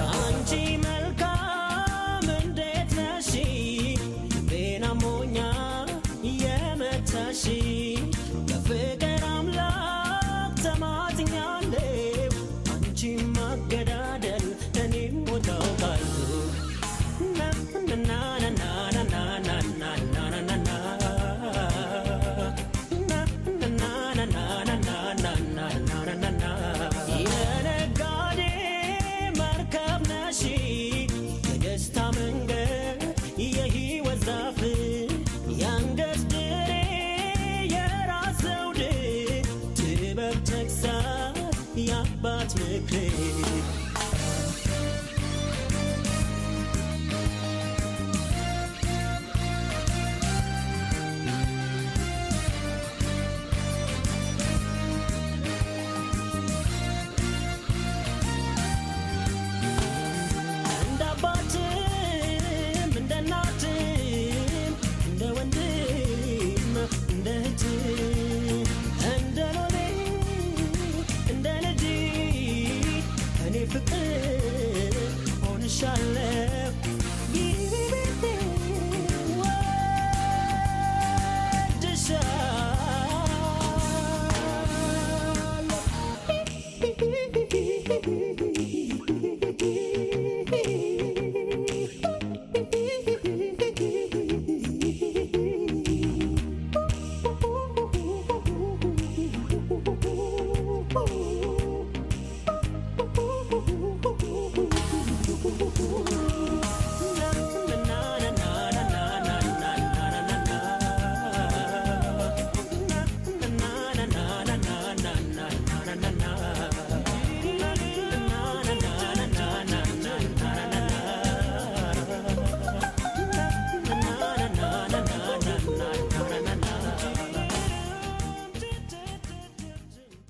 Speaker 11: አንቺ መልካም እንዴት ነሽ ፍቅሬ እንደ አባትም እንደ እናትም እንደ ወንድም እንደ እህትም እንደ ሎሌ እንደ ልጅ እኔ ፍቅር ሆንሻለሁ